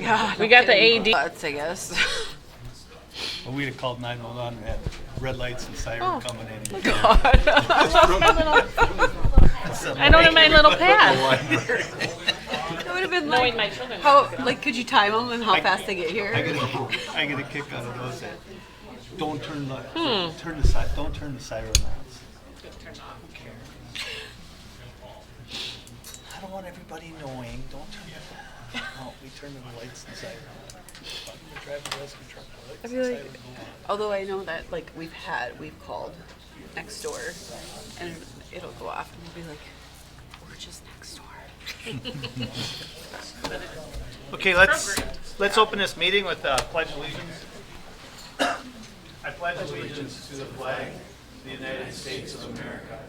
Yeah. We got the AD. Butts, I guess. Well, we'd have called 911 and had red lights and siren coming in. God. I don't have my little pad. It would have been Knowing like, my children. how, like, could you time them and how fast they get here? I get a kick out of those that don't turn the Hmm. don't turn the siren on. Who cares? I don't want everybody knowing. Don't turn it. No, we turn the lights and siren on. We drive the rescue truck. The lights I and feel like, siren go on. although I know that, like, we've called next door, and it'll go off, and we'll be like, we're just next door. Okay, let's open this meeting with pledge allegiance. I pledge allegiance to the flag of the United States of America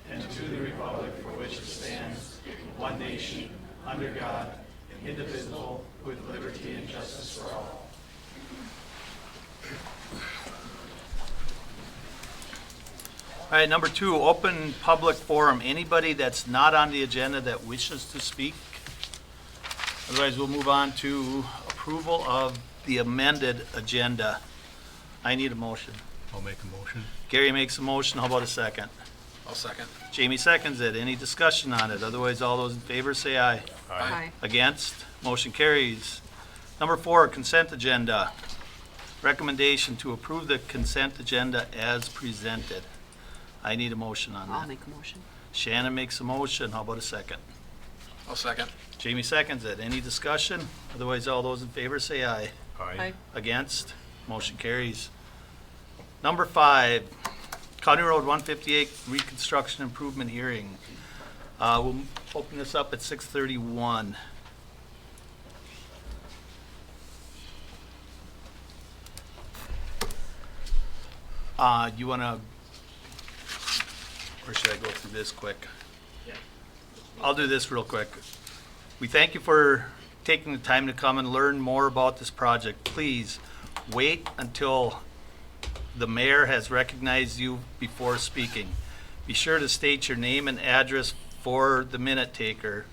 and to the republic for which it stands, one nation, under God, indivisible, with liberty and justice for all. All right, number 2, open public forum. Anybody that's not on the agenda that wishes to speak? Otherwise, we'll move on to approval of the amended agenda. I need a motion. I'll make a motion. Gary makes a motion. How about a second? I'll second. Jamie seconds it. Any discussion on it? Otherwise, all those in favor say aye. Hi. Against? Motion carries. Number 4, consent agenda. Recommendation to approve the consent agenda as presented. I need a motion on I'll that. make a motion. Shannon makes a motion. How about a second? I'll second. Jamie seconds it. Any discussion? Otherwise, all those in favor say aye. Hi. Against? Motion carries. Number 5, County Road 158 Reconstruction Improvement Hearing. We'll open this up at 6:31. You want to, or should I go through this quick? I'll do this real quick. We thank you for taking the time to come and learn more about this project. Please wait until the mayor has recognized you before speaking. Be sure to state your name and address for the minute taker.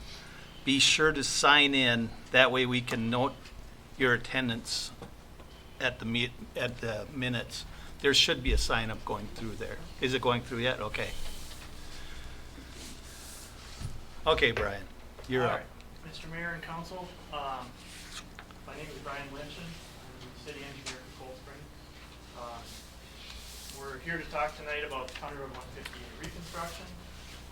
Be sure to sign in. That way we can note your attendance at the minutes. There should be a sign up going through there. Is it going through yet? Okay. Okay, Brian, you're All up. right. Mr. Mayor and Council, my name is Brian Lynchen. I'm the city engineer for Cold Spring. We're here to talk tonight about County Road 158 reconstruction.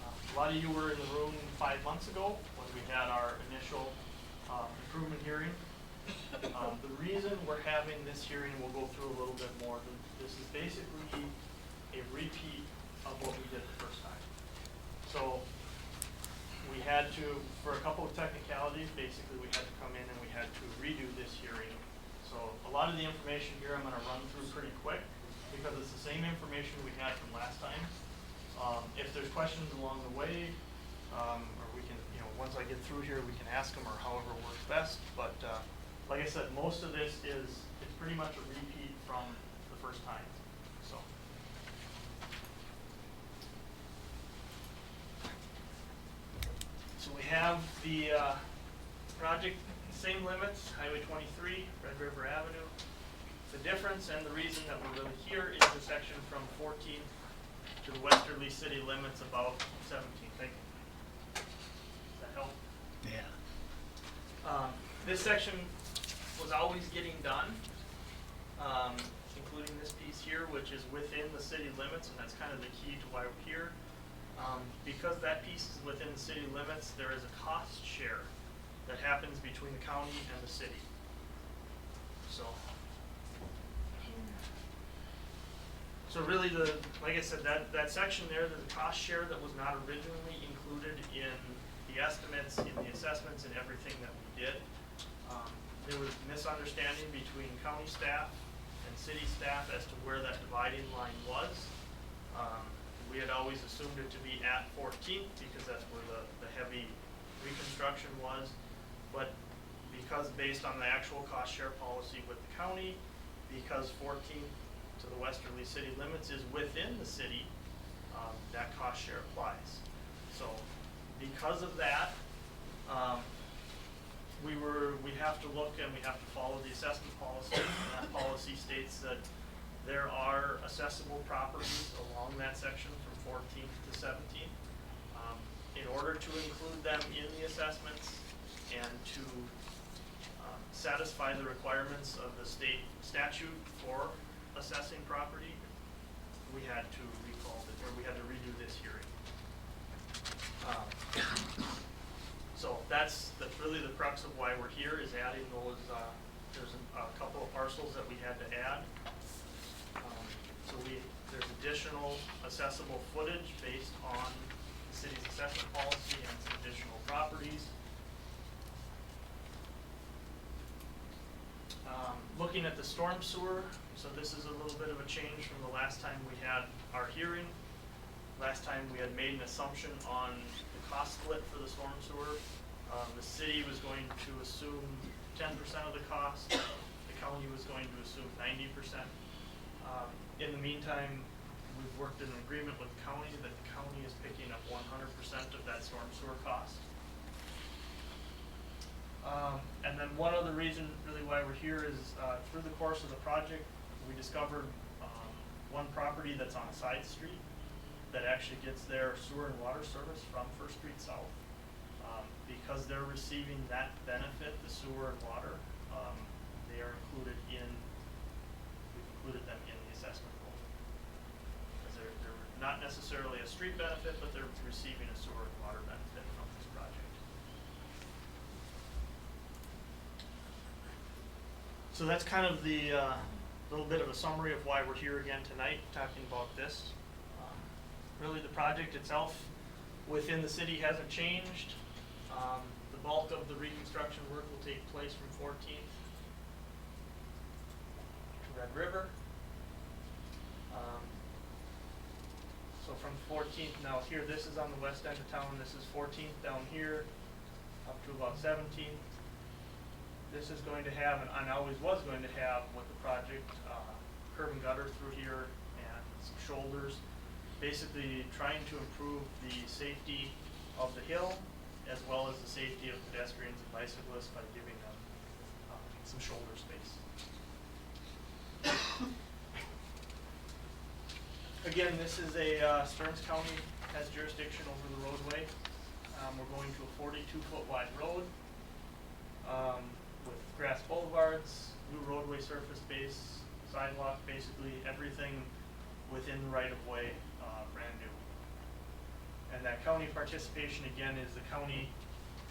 A lot of you were in the room 5 months ago when we had our initial improvement hearing. The reason we're having this hearing, we'll go through a little bit more. This is basically a repeat of what we did the first time. So we had to, for a couple of technicalities, basically we had to come in and we had to redo this hearing. So a lot of the information here I'm going to run through pretty quick because it's the same information we had from last time. If there's questions along the way, or we can, once I get through here, we can ask them or however works best. But like I said, most of this it's pretty much a repeat from the first time. So we have the project, same limits, Highway 23, Red River Avenue. The difference and the reason that we're really here is the section from 14th to the westerly city limits about 17th. Does that help? Yeah. This section was always getting done, including this piece here, which is within the city limits, and that's kind of the key to why we're here. Because that piece is within the city limits, there is a cost share that happens between the county and the city. So really, like I said, that section there, there's a cost share that was not originally included in the estimates, in the assessments, and everything that we did. There was misunderstanding between county staff and city staff as to where that dividing line was. We had always assumed it to be at 14th because that's where the heavy reconstruction was. But because based on the actual cost share policy with the county, because 14th to the westerly city limits is within the city, that cost share applies. So because of that, we have to look and we have to follow the assessment policy. And that policy states that there are accessible properties along that section from 14th to 17th. In order to include them in the assessments and to satisfy the requirements of the state statute for assessing property, we had to we had to redo this hearing. So that's really the crux of why we're here, is adding those, there's a couple of parcels that we had to add. So there's additional accessible footage based on the city's assessment policy and some additional properties. Looking at the storm sewer, so this is a little bit of a change from the last time we had our hearing. Last time we had made an assumption on the cost split for the storm sewer. The city was going to assume 10% of the cost. The county was going to assume 90%. In the meantime, we've worked in an agreement with the county that the county is picking up 100% of that storm sewer cost. And then one other reason really why we're here is through the course of the project, we discovered one property that's on a side street that actually gets their sewer and water service from First Street South. Because they're receiving that benefit, the sewer and water, they are included we've included them in the assessment role. Because they're not necessarily a street benefit, but they're receiving a sewer and water benefit from this project. So that's kind of the little bit of a summary of why we're here again tonight, talking about this. Really, the project itself within the city hasn't changed. The bulk of the reconstruction work will take place from 14th to Red River. So from 14th now here, this is on the west end of town. This is 14th down here up to about 17th. This is going to have, and always was going to have with the project, curb and gutter through here and some shoulders. Basically trying to improve the safety of the hill as well as the safety of pedestrians and bicyclists by giving them some shoulder space. Again, this is Stearns County has jurisdiction over the roadway. We're going to a 42-foot wide road with grass boulevards, new roadway surface base, sidewalk, basically everything within the right-of-way, brand new. And that county participation, again, is the county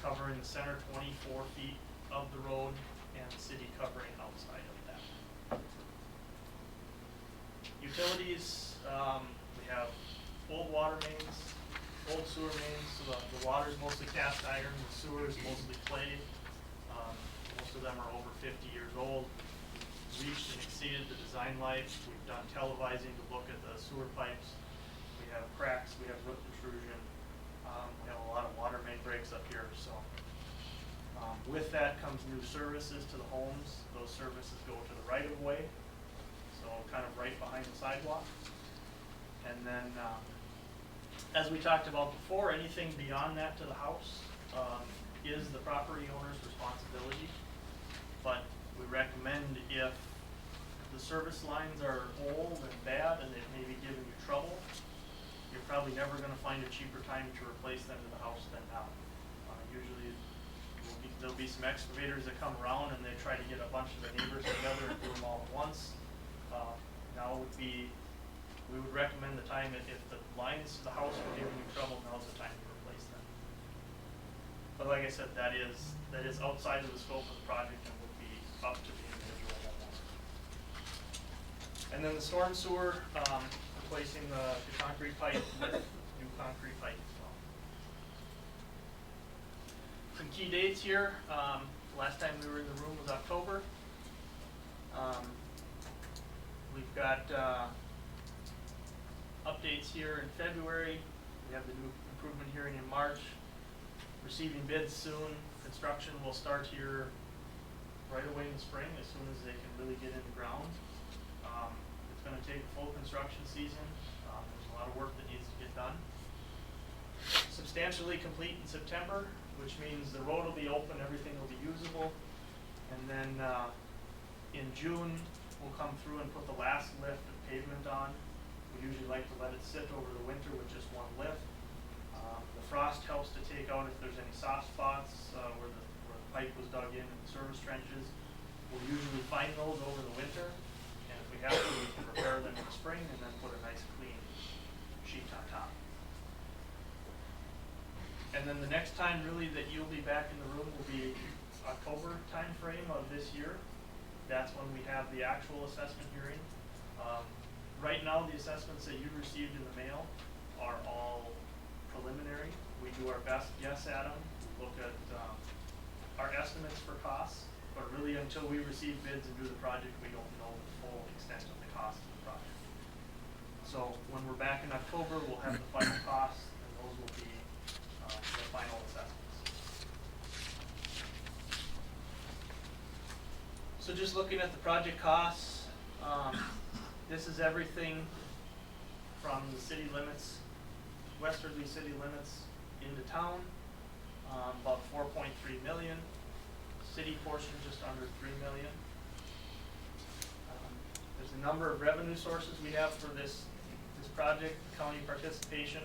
covering the center 24 feet of the road and the city covering outside of that. Utilities, we have old water mains, old sewer mains, so the water is mostly cast iron, the sewer is mostly clay. Most of them are over 50 years old. Reached and exceeded the design life. We've done televising to look at the sewer pipes. We have cracks, we have root intrusion. We have a lot of water main breaks up here. So with that comes new services to the homes. Those services go to the right of way, so kind of right behind the sidewalk. And then as we talked about before, anything beyond that to the house is the property owner's responsibility. But we recommend if the service lines are old and bad and they may be giving you trouble, you're probably never going to find a cheaper time to replace them to the house than now. Usually there'll be some excavators that come around and they try to get a bunch of the neighbors together and do them all at once. Now we would recommend the time if the lines to the house are giving you trouble, now's the time to replace them. But like I said, that is outside of the scope of the project and would be up to the individual homeowner. And then the storm sewer, replacing the concrete pipe with new concrete pipe as well. Some key dates here. Last time we were in the room was October. We've got updates here in February. We have the new improvement hearing in March. Receiving bids soon. Construction will start here right away in the spring as soon as they can really get in the ground. It's going to take a full construction season. There's a lot of work that needs to get done. Substantially complete in September. which means the road will be open, everything will be usable. And then, in June, we'll come through and put the last lift of pavement on. We usually like to let it sit over the winter with just one lift. The frost helps to take out if there's any soft spots, where the pipe was dug in the service trenches. We'll usually find those over the winter, and if we have to, we can repair them in the spring and then put a nice clean sheet on top. And then the next time really that you'll be back in the room will be October timeframe of this year. That's when we have the actual assessment hearing. Right now, the assessments that you received in the mail are all preliminary. We do our best guess at them, look at our estimates for costs, but really until we receive bids and do the project, we don't know the full extent of the cost of the project. So when we're back in October, we'll have the final costs, and those will be the final assessments. So just looking at the project costs, this is everything from the city limits, westerly city limits into town, about 4.3 million. City portion just under 3 million. There's a number of revenue sources we have for this project. County participation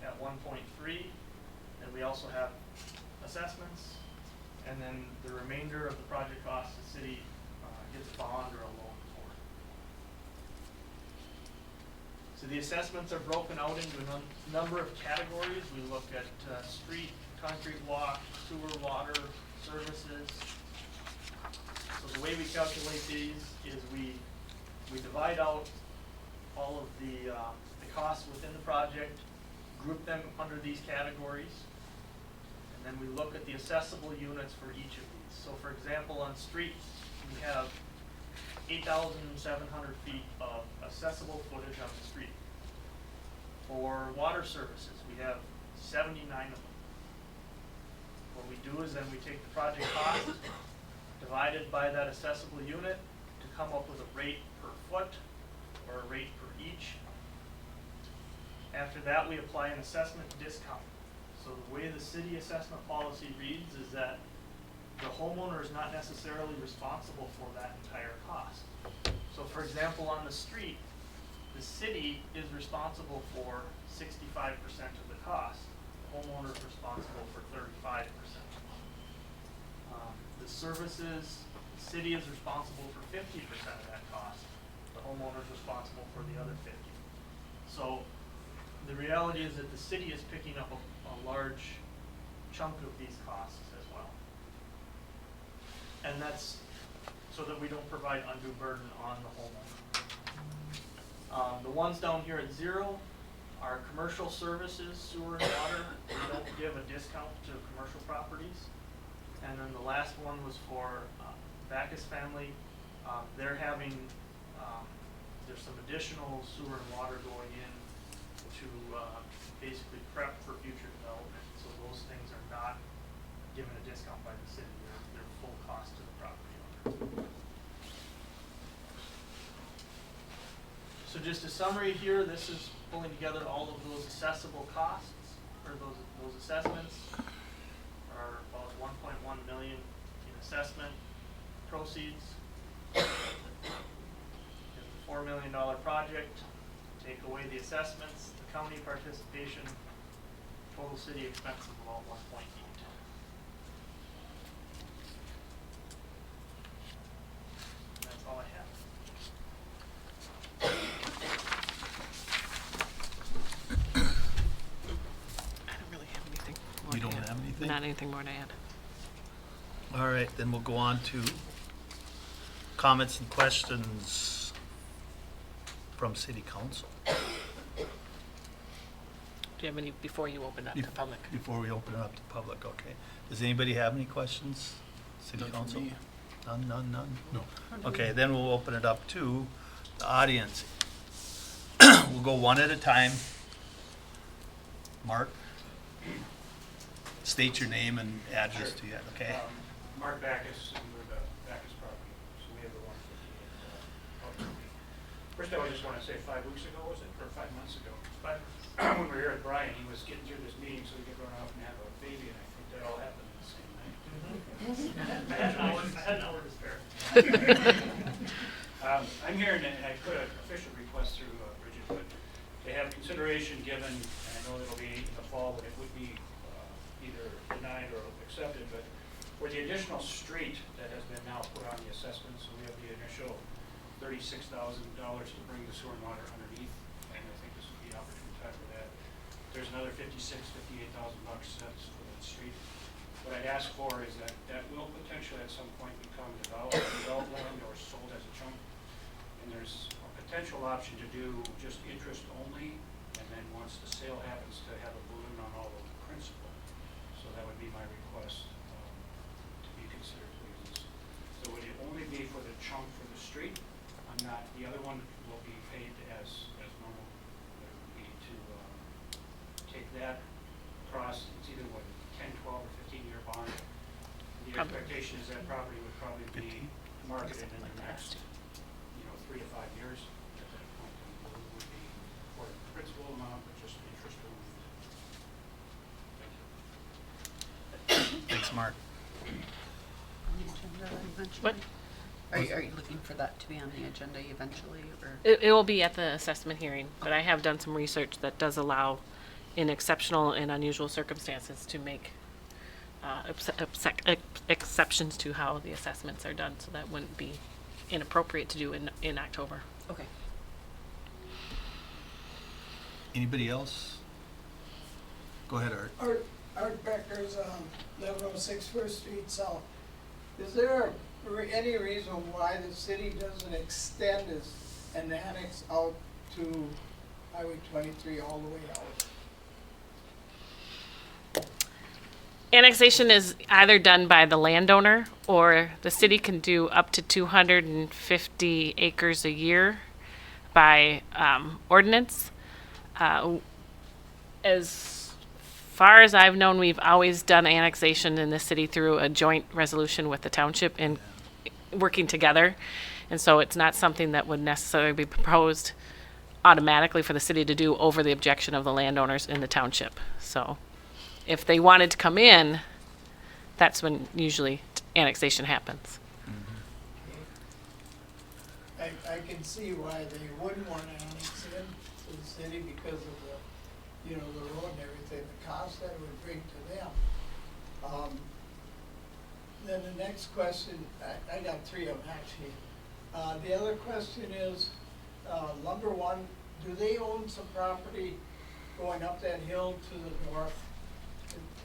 at 1.3, and we also have assessments, and then the remainder of the project cost, the city gets a bond or a loan for. So the assessments are broken out into a number of categories. We look at street, concrete walk, sewer, water, services. So the way we calculate these is we divide out all of the costs within the project, group them under these categories, and then we look at the assessable units for each of these. So for example, on streets, we have 8,700 feet of accessible footage on the street. For water services, we have 79 of them. What we do is then we take the project cost divided by that accessible unit to come up with a rate per foot or a rate per each. After that, we apply an assessment discount. So the way the city assessment policy reads is that the homeowner is not necessarily responsible for that entire cost. So for example, on the street, the city is responsible for 65% of the cost. The homeowner is responsible for 35%. The services, the city is responsible for 50% of that cost. The homeowner is responsible for the other 50%. So the reality is that the city is picking up a large chunk of these costs as well. And that's so that we don't provide undue burden on the homeowner. The ones down here at 0 are commercial services, sewer and water. We don't give a discount to commercial properties. And then the last one was for Backus family. They're having, there's some additional sewer and water going in to basically prep for future development. So those things are not given a discount by the city. They're full cost to the property owner. So just a summary here, this is pulling together all of those accessible costs, or those assessments are about 1.1 million in assessment proceeds. It's a $4 million project. Take away the assessments, the county participation, total city expense of about 1.8. That's all I have. I don't really have anything more You to don't add. have anything? Not anything more to add. All right, then we'll go on to comments and questions from city council. Do you have any before you open up to public? Before we open it up to public, okay. Does anybody have any questions, city None from council? me. None? No. Okay, then we'll open it up to the audience. We'll go one at a time. Mark? State your name and address to you, okay? Mark Backus, and we're the Backus property, so we have the 158 First of all, I just want to say 5 weeks ago, was it, or 5 months ago? 5 when we were here at Brian, he was getting through this meeting so he could run out and have a baby, and I think that all happened in the same night. I had an hour to spare. I'm here, and I put an official request through Bridget, but they have consideration given, and I know it'll be in the fall, but it would be either denied or accepted, but for the additional street that has been now put on the assessment, so we have the initial $36,000 to bring the sewer and water underneath, and I think this would be an opportune time for that. There's another $58,000 set for that street. What I'd ask for is that that will potentially at some point become development or sold as a chunk. And there's a potential option to do just interest only, and then once the sale happens, to have a balloon on all of the principal. So that would be my request to be considered, please. So would it only be for the chunk for the street? I'm not, the other one will be paid as normal. It would be to take that across, it's either what, 10, 12, or 15-year bond. The expectation is that property would probably be marketed in the next 3 to 5 years. At that point, the balloon would be for the principal amount, but just interest only. Thank you. Thanks, Mark. On the agenda eventually? What? Are you looking for that to be on the agenda eventually, or? It will be at the assessment hearing, but I have done some research that does allow, in exceptional and unusual circumstances, to make exceptions to how the assessments are done, so that wouldn't be inappropriate to do in October. Okay. Anybody else? Go ahead, Art. Art Becker's 1106 First Street South. Is there any reason why the city doesn't extend this and annex out to Highway 23 all the way out? Annexation is either done by the landowner, or the city can do up to 250 acres a year by ordinance. As far as I've known, we've always done annexation in the city through a joint resolution with the township and working together. And so it's not something that would necessarily be proposed automatically for the city to do over the objection of the landowners in the township. So if they wanted to come in, that's when usually annexation happens. I can see why they wouldn't want to annex in to the city because of the, the road and everything, the cost that it would bring to them. Then the next question, I got 3 of them actually. The other question is, number 1, do they own some property going up that hill to the north?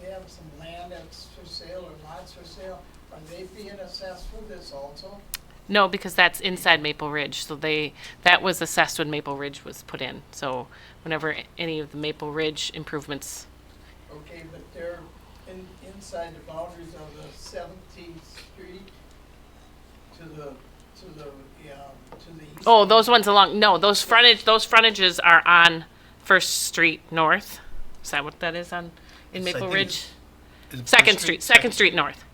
They have some land that's for sale or lots for sale. Are they being assessed for this also? No, because that's inside Maple Ridge. So that was assessed when Maple Ridge was put in. So whenever any of the Maple Ridge improvements. Okay, but they're inside the boundaries of the 17th Street to the east. Oh, those ones along. No, those frontages are on First Street North. Is that what that is on in Maple Ridge? Second Street North.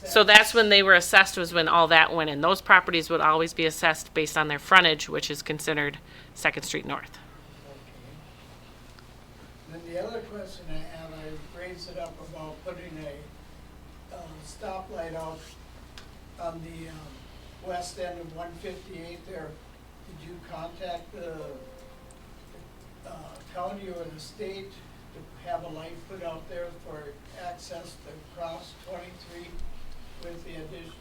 So that's when they were assessed, was when all that went in. Those properties would always be assessed based on their frontage, which is considered Second Street North. Okay. Then the other question I have, I raised it up about putting a stoplight out on the west end of 158 there. Did you contact the county or the state to have a light put out there for access to cross 23 with the addition,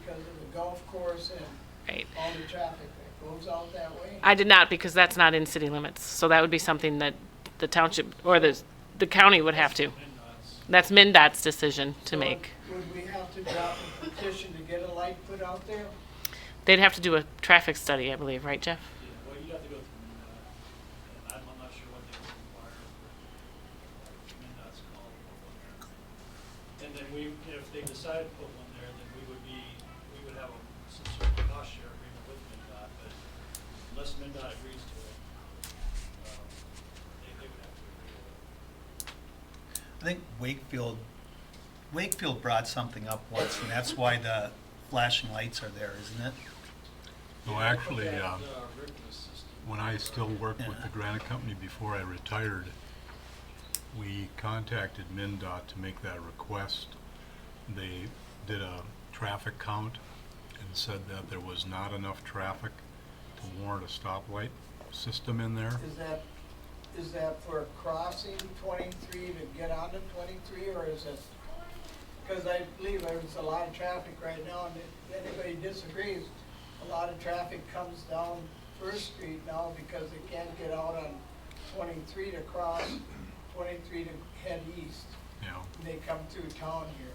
because of the golf course and Right. all the traffic that goes out that way? I did not, because that's not in city limits. So that would be something that the township or the county would have to. That's MnDOT's decision to make. Would we have to drop a petition to get a light put out there? They'd have to do a traffic study, I believe, right, Jeff? Well, you'd have to go through MnDOT, and I'm not sure what they would require, but MnDOT's call to put one there. And then if they decide to put one there, then we would have some sort of cost share agreement with MnDOT, but unless MnDOT agrees to it, they would have to agree to it. I think Wakefield brought something up once, and that's why the flashing lights are there, isn't it? No, actually, Rick's system when I still worked with the Granite Company before I retired, we contacted MnDOT to make that request. They did a traffic count and said that there was not enough traffic to warrant a stoplight system in there. Is that for crossing 23 to get onto 23, or is it? Because I believe there's a lot of traffic right now, and if anybody disagrees, a lot of traffic comes down First Street now because they can't get out on 23 to cross 23 to head east. You know, And they come through town here.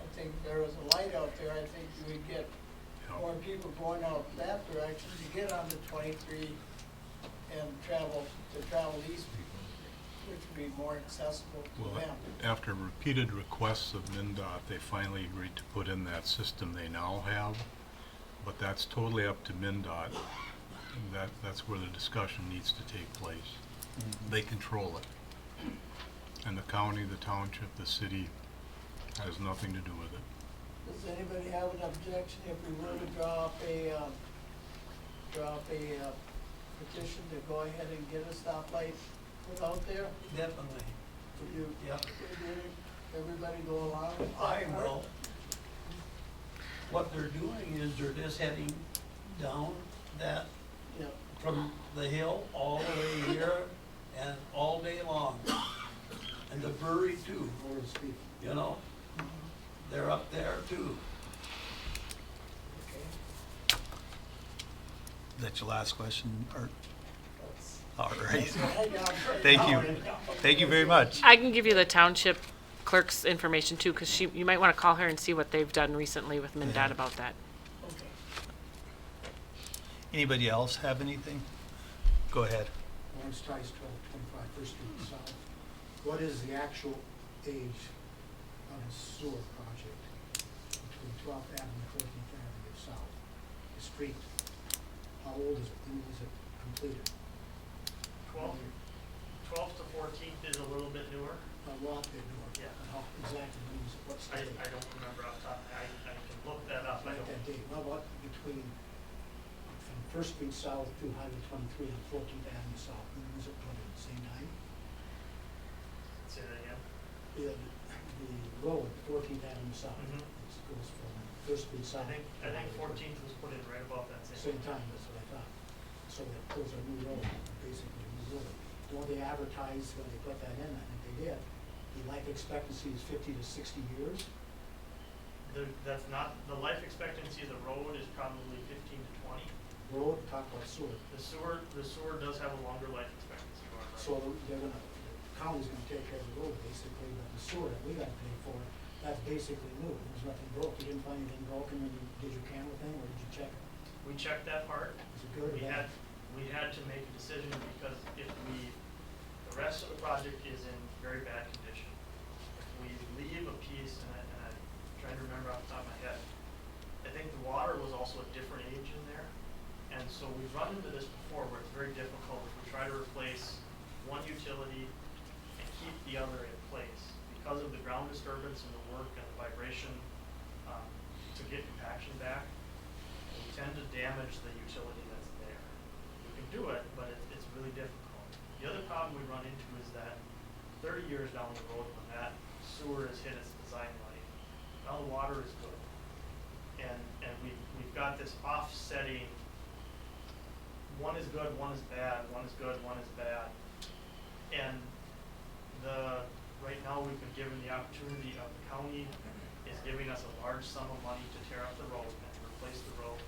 I think if there was a light out there, I think we'd get more people going out that direction to get onto 23 and travel east, which would be more accessible to well, them. after repeated requests of MnDOT, they finally agreed to put in that system they now have. But that's totally up to MnDOT. That's where the discussion needs to take place. They control it. And the county, the township, the city has nothing to do with it. Does anybody have an objection if we were to draw up a petition to go ahead and get a stoplight put out there? Definitely. Would you, Yep. would everybody go along with that? I will. What they're doing is they're just heading down that, Yeah. from the hill all the way here and all day long. And the brewery too, you know, they're up there too. Okay. Is that your last question, Art? That's- All right. I got it. Thank you. Thank you very much. I can give you the township clerk's information too, because you might want to call her and see what they've done recently with MnDOT about that. Okay. Anybody else have anything? Go ahead. Lawrence Tice, 1225 First Street South. What is the actual age of the sewer project between 12th Avenue and 14th Avenue South? The street, how old is it? When was it completed? 12th to 14th is a little bit newer. Well, bit more. Yeah. How exactly when was it? What's the date? I don't remember off the top, I can look that up. I Like don't. that date. Well, what between from First Street South through Highway 23 and 14th Avenue South? When was it put in? The same time? Say that again. The road, 14th Avenue South, Mhm. it goes from First Street I South. think to Highway 14th was put in right above that Same time, that's what I thought. So that those are new roads, basically new road. Don't they advertise when they put that in? I think they did. The life expectancy is 50 to 60 years. That's not, the life expectancy of the road is probably 15 to 20. Road, talk about sewer. The sewer does have a longer life expectancy. you are right. So they're gonna, the county's gonna take care of the road basically, but the sewer that we gotta pay for, that's basically new. There's nothing broke. You didn't find anything broken when you did your camera thing, or did you check it? We checked that part. Is it good or bad? We had to make a decision because the rest of the project is in very bad condition. If we leave a piece, and I'm trying to remember off the top of my head, I think the water was also a different age in there. And so we've run into this before where it's very difficult if we try to replace one utility and keep the other in place. Because of the ground disturbance and the work and the vibration to get compaction back, we tend to damage the utility that's there. We can do it, but it's really difficult. The other problem we run into is that 30 years down the road, when that sewer has hit its design life, now the water is good. And we've got this offsetting, one is good, one is bad, one is good, one is bad. And right now we've been given the opportunity of the county is giving us a large sum of money to tear up the road and to replace the road.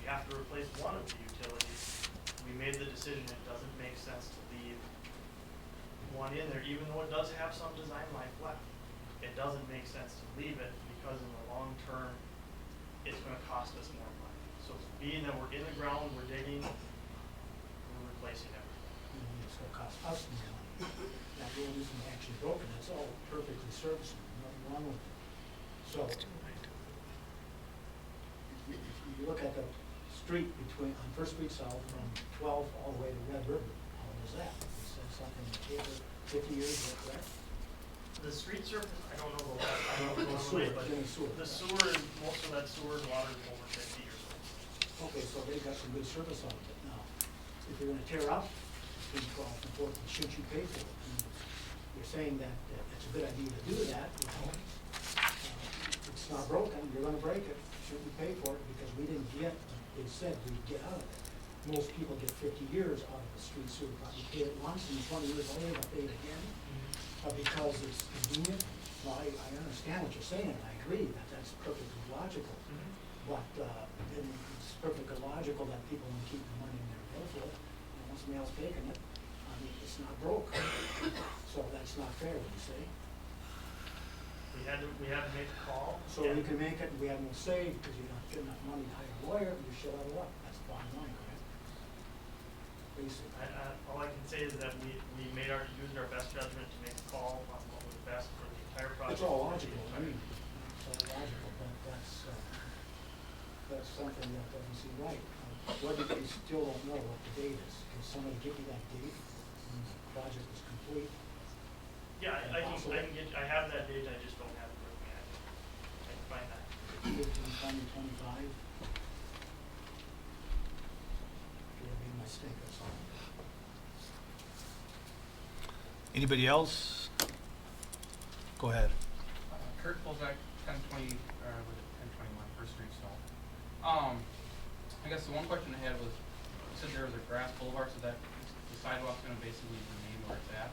We have to replace one of the utilities. We made the decision it doesn't make sense to leave one in there, even though it does have some design life left. It doesn't make sense to leave it because in the long term, it's gonna cost us more money. So being that we're in the ground, we're digging, we're replacing everything. It's gonna cost us more money. That road isn't actually broken, it's all perfectly serviceable, nothing wrong with it. So, if you look at the street on First Street South from 12 all the way to Red River, how old is that? Is that something that 50 years, is that correct? The street surface, I don't know the last, I don't know The the sewer, way, but Jimmy Sewer. the sewer, most of that sewer and water is over 50 years old. Okay, so they've got some good service out of it now. if you're gonna tear up between 12th and 14th, should you pay for it? I mean, you're saying that it's a good idea to do that, you know? It's not broken, you're gonna break it, shouldn't we pay for it? Because we didn't get, they said we'd get out of it. Most people get 50 years out of a street sewer project. You pay it once and 20 years later, they'll pay it again. Because it's convenient. Well, I understand what you're saying, and I agree that that's perfectly logical. But then it's perfectly logical that people want to keep the money in their bill for it. And once somebody else taking it, I mean, it's not broke. So that's not fair, would you say? We had to make a call. So we can make it, and we have no say, because you don't get enough money to hire a lawyer, you shut out of luck. That's the bottom line, correct? Basically. All I can say is that we used our best judgment to make a call on what was best for the entire project. It's all logical, I mean, it's all logical, but that's something that doesn't seem right. What if we still don't know what the date is? Can somebody give me that date when the project is complete? Yeah, I have that date, I just don't have it with me. I can find that. 15, 20, 25? It'll be a mistake, that's all. Anybody else? Go ahead. Kurt Polzak, 1020, was it 1021 First Street South. I guess the one question I had was, you said there was a grass boulevard, so that the sidewalk's gonna basically remain where it's at?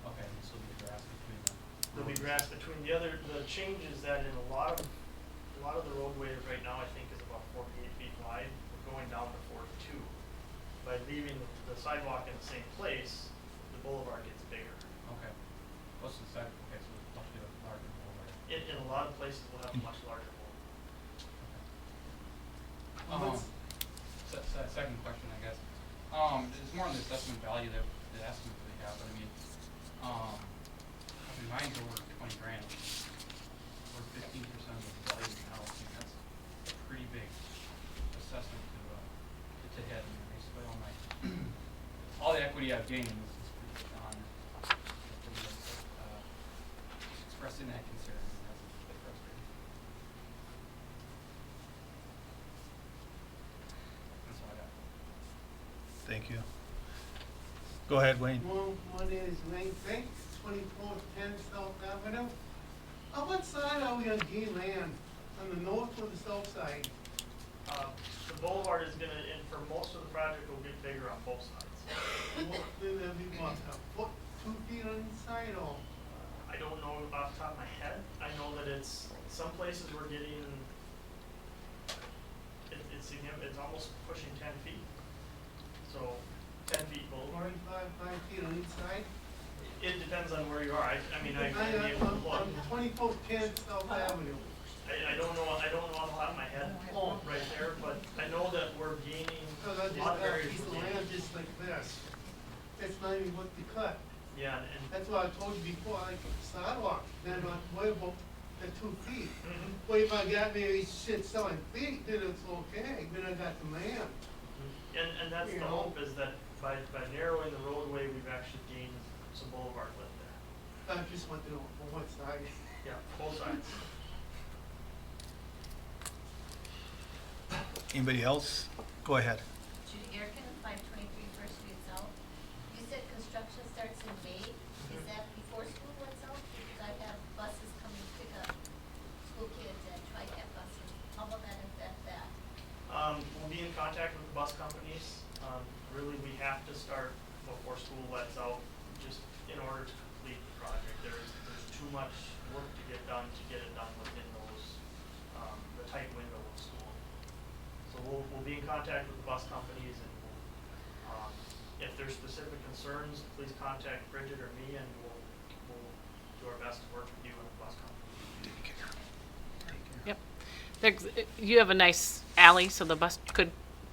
Okay, so there'll be grass between them. There'll be grass between the change is that in a lot of the roadway right now, I think, is about 48 feet wide. We're going down to 42. By leaving the sidewalk in the same place, the boulevard gets bigger. Okay. What's the sidewalk? Okay, so it's definitely a larger boulevard. In a lot of places, we'll have a much larger boulevard. Second question, I guess. It's more on the assessment value that the estimates they have, but I mean, mine's over 20 grand, or 15% of the value of the house. I mean, that's a pretty big assessment to hit. And basically all the equity I've gained is pretty much on just expressing that concern. And that's a bit frustrating. That's all I got. Thank you. Go ahead, Wayne. One is Wayne Fink, 2410 South Avenue. On what side are we on G land? On the north or the south side? The boulevard is gonna, and for most of the project, will get bigger on both sides. Then there'll be what, a foot, 2 feet on each side, or? I don't know off the top of my head. I know that it's, some places we're getting, it's significant, it's almost pushing 10 feet. So, 10 feet boulevard. 5 feet on each side? It depends on where you are. I mean, I On 2410 South Avenue. I don't know off the top of my head right there, but I know that we're gaining Because I a just lot of got a areas. piece of land just like this. It's not even what to cut. Yeah, and That's why I told you before, I like the sidewalk, then I worry about the 2 feet. Well, if I got maybe 6, 7 feet, then it's okay, then I got the land. and that's the hope, is that by narrowing the roadway, we've actually gained some boulevard width there. I just want to know on what side. Yeah, both sides. Anybody else? Go ahead. Judy Erickson, 523 First Street South. You said construction starts in May. Is that before school lets out? Because I have buses coming to pick up school kids and TriCap buses. How will that affect that? We'll be in contact with the bus companies. Really, we have to start before school lets out, just in order to complete the project. There's too much work to get done to get it done within those, the tight window of school. So we'll be in contact with the bus companies, and if there's specific concerns, please contact Bridget or me, and we'll do our best to work with you and the bus company. Yep. You have a nice alley, so the bus could,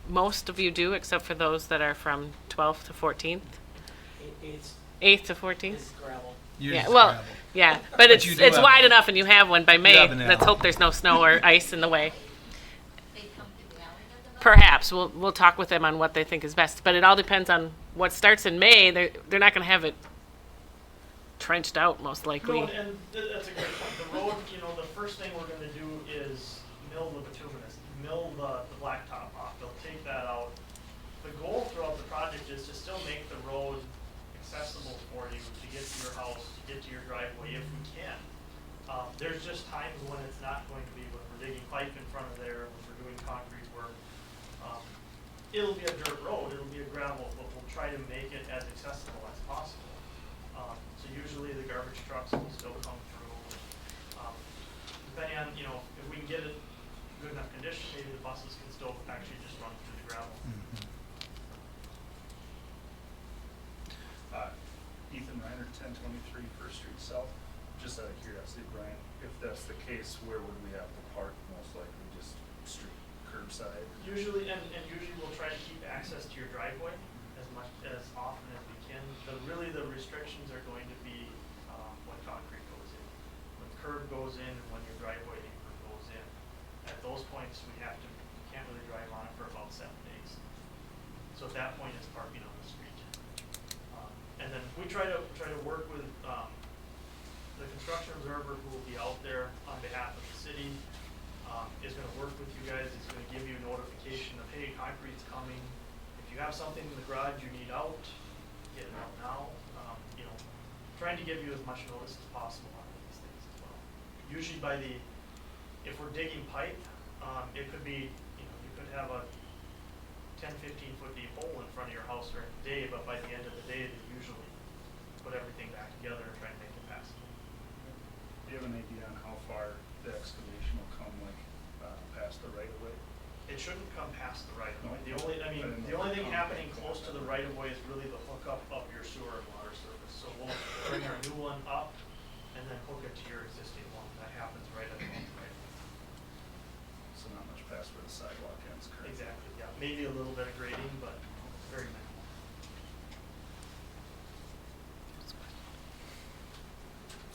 most of you do, except for those that are from 12th to 14th. 8th to 14th? It's gravel. Yeah, well, yeah, but it's you do it's have- wide enough, and you have one by May. have an Let's alley. hope there's no snow or ice in the way. They come through the alley with the bus? Perhaps we'll talk with them on what they think is best, but it all depends on what starts in May. They're not going to have it trenched out, most likely. No, and that's a great point. The road, the first thing we're gonna do is mill the bituminous, mill the blacktop off. They'll take that out. The goal throughout driveway if we can. There's just times when it's not going to be, when we're digging pipe in front of there, when we're doing concrete work. It'll be a dirt road, it'll be a gravel, but we'll try to make it as accessible as possible. So usually the garbage trucks will still come through. Depending on, if we can get it good enough condition, maybe the buses can still actually just run through the gravel. Ethan Reiner, 1023 First Street South. Just out of curiosity, Brian, if that's the case, where would we have to park? Most likely just street, curbside? Usually, and usually we'll try to keep access to your driveway as often as we can. Really the restrictions are going to be when concrete goes in, when curb goes in, and when your driveway apron goes in. At those points, we can't really drive on it for about 7 days. So at that point, it's parking on the street. And then we try to work with the construction observer who will be out there on behalf of the city. Is going to work with you guys. He's going to give you a notification of, hey, concrete's coming. If you have something in the garage you need out, get it out now. Trying to give you as much notice as possible on these things as well. Usually if we're digging pipe, it could be, you could have a 10, 15 foot deep hole in front of your house during the day, but by the end of the day, they usually put everything back together and try to make it passable. Do you have an idea on how far the excavation will come, past the right of way? It shouldn't come past the right of way. No. The only thing happening close to the right of way is really the hookup of your sewer and water service. So we'll bring our new one up and then hook it to your existing one. That happens right at the right of way. So not much past where the sidewalk ends, correct? Exactly, yeah. Maybe a little bit of grading, but very minimal.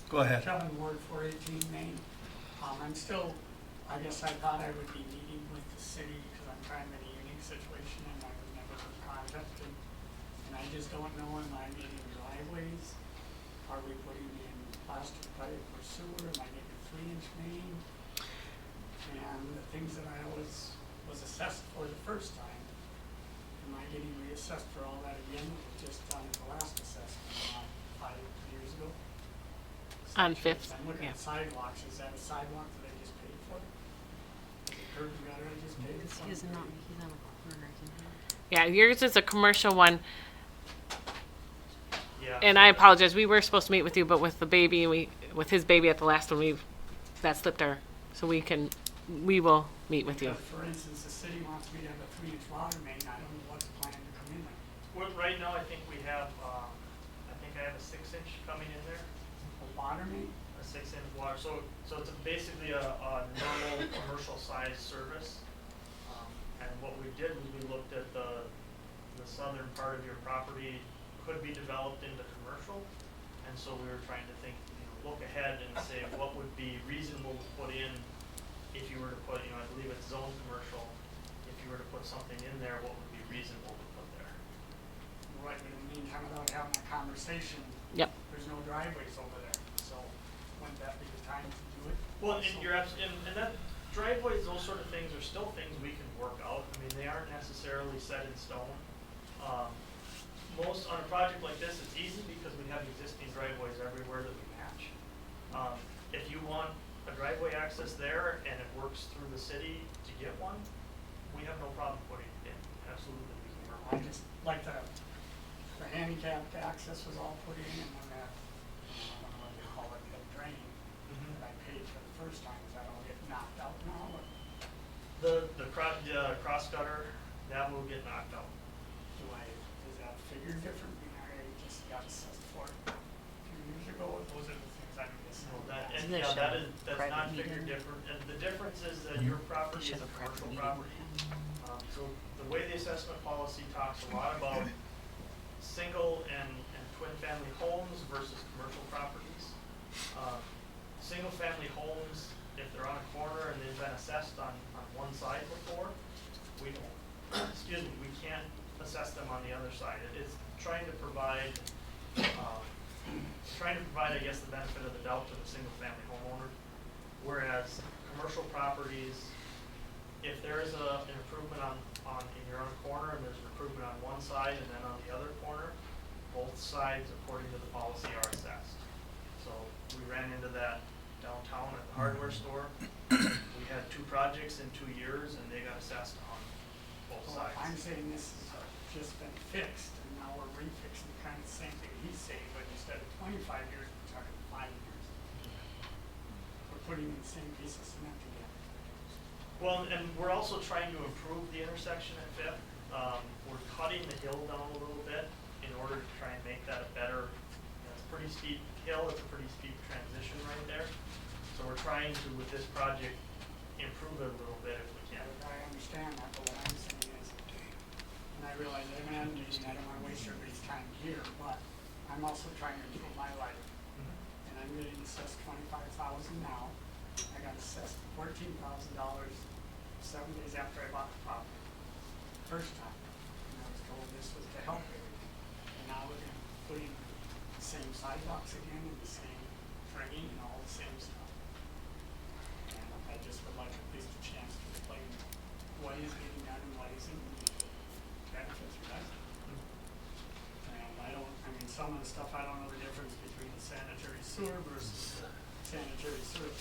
Go ahead. Kevin Ward, 418 Main. I guess I thought I would be meeting with the city because I'm kind of in a unique situation and I was never contacted. And I just don't know, am I needing driveways? Are we putting in plastic pipe or sewer? Am I getting a 3-inch main? And the things that I was assessed for the first time, am I getting reassessed for all that again? It was just done at the last assessment, 5 years ago. On Fifth, I'm looking yeah. at sidewalks. Is that a sidewalk that I just paid for? Is it curb and gutter I just paid for? He's on a corner, isn't he? Yeah, yours is a commercial one. Yeah. And I apologize, we were supposed to meet with you, but with the baby, with his baby at the last one, that slipped so we will meet with you. Because, for instance, the city wants me to have a 3-inch water main. I don't know what's planned to come in there. Right now, I think we have, I have a 6-inch coming in there. A water main? A 6-inch water. So it's basically a normal commercial size service. And what we did was we looked at the southern part of your property could be developed into commercial. And so we were trying to think, look ahead and say what would be reasonable to put in if you were to put, I believe it's zone commercial. If you were to put something in there, what would be reasonable to put there? Right, but in the meantime, without having a conversation, Yep. there's no driveways over there. So wouldn't that be the time to do it? Well, and and that driveways, those sort of things are still things we can work out. I mean, they aren't necessarily set in stone. On a project like this, it's easy because we have existing driveways everywhere that we match. If you want a driveway access there and it works through the city to get one, we have no problem putting it in. Absolutely, we can work I with it. just like the handicapped access was all put in and then that, I don't know what they call it, the drain that I paid for the first time. Is that all get knocked out now? Or The cross gutter, that will get knocked out. is that figured different? I just got assessed for it a few years ago. Those are the things I'm missing. No, Isn't there that's private not meeting? figured different. And the difference is that your property is a commercial property. So the way the assessment policy talks a lot about single and twin family homes versus commercial properties. Single family homes, if they're on a corner and they've been assessed on one side before, we don't, we can't assess them on the other side. It's trying to provide, I guess, the benefit of the doubt to the single family homeowner. Whereas commercial properties, if there is an improvement in your own corner and there's an improvement on one side and then on the other corner, both sides, according to the policy, are assessed. So we ran into that downtown at the hardware store. We had 2 projects in 2 years and they got assessed on both So sides. I'm saying this has just been fixed, and now we're refixing kind of the same thing he's saying, but instead of 25 years, we're talking 5 years. We're putting in the same piece of cement together. Well, and we're also trying to improve the intersection at Fifth. We're cutting the hill down a little bit in order to try and make that a better, it's a pretty steep hill, it's a pretty steep transition right there. So we're trying to, with this project, improve it a little bit if we can. I understand that, but what I'm saying is, and I realize I'm an MD, and I don't wanna waste everybody's time here, but I'm also trying to improve my life. And I'm getting assessed $25,000 now. I got assessed $14,000 7 days after I bought the property. First time. And I was told this was to help everything. And now we're gonna put in the same sidewalks again and the same framing and all the same stuff. And I just would like at least a chance to explain what is getting done and what isn't, and if it benefits or doesn't. And I mean, some of the stuff, I don't know the difference between the sanitary sewer versus sanitary sewer.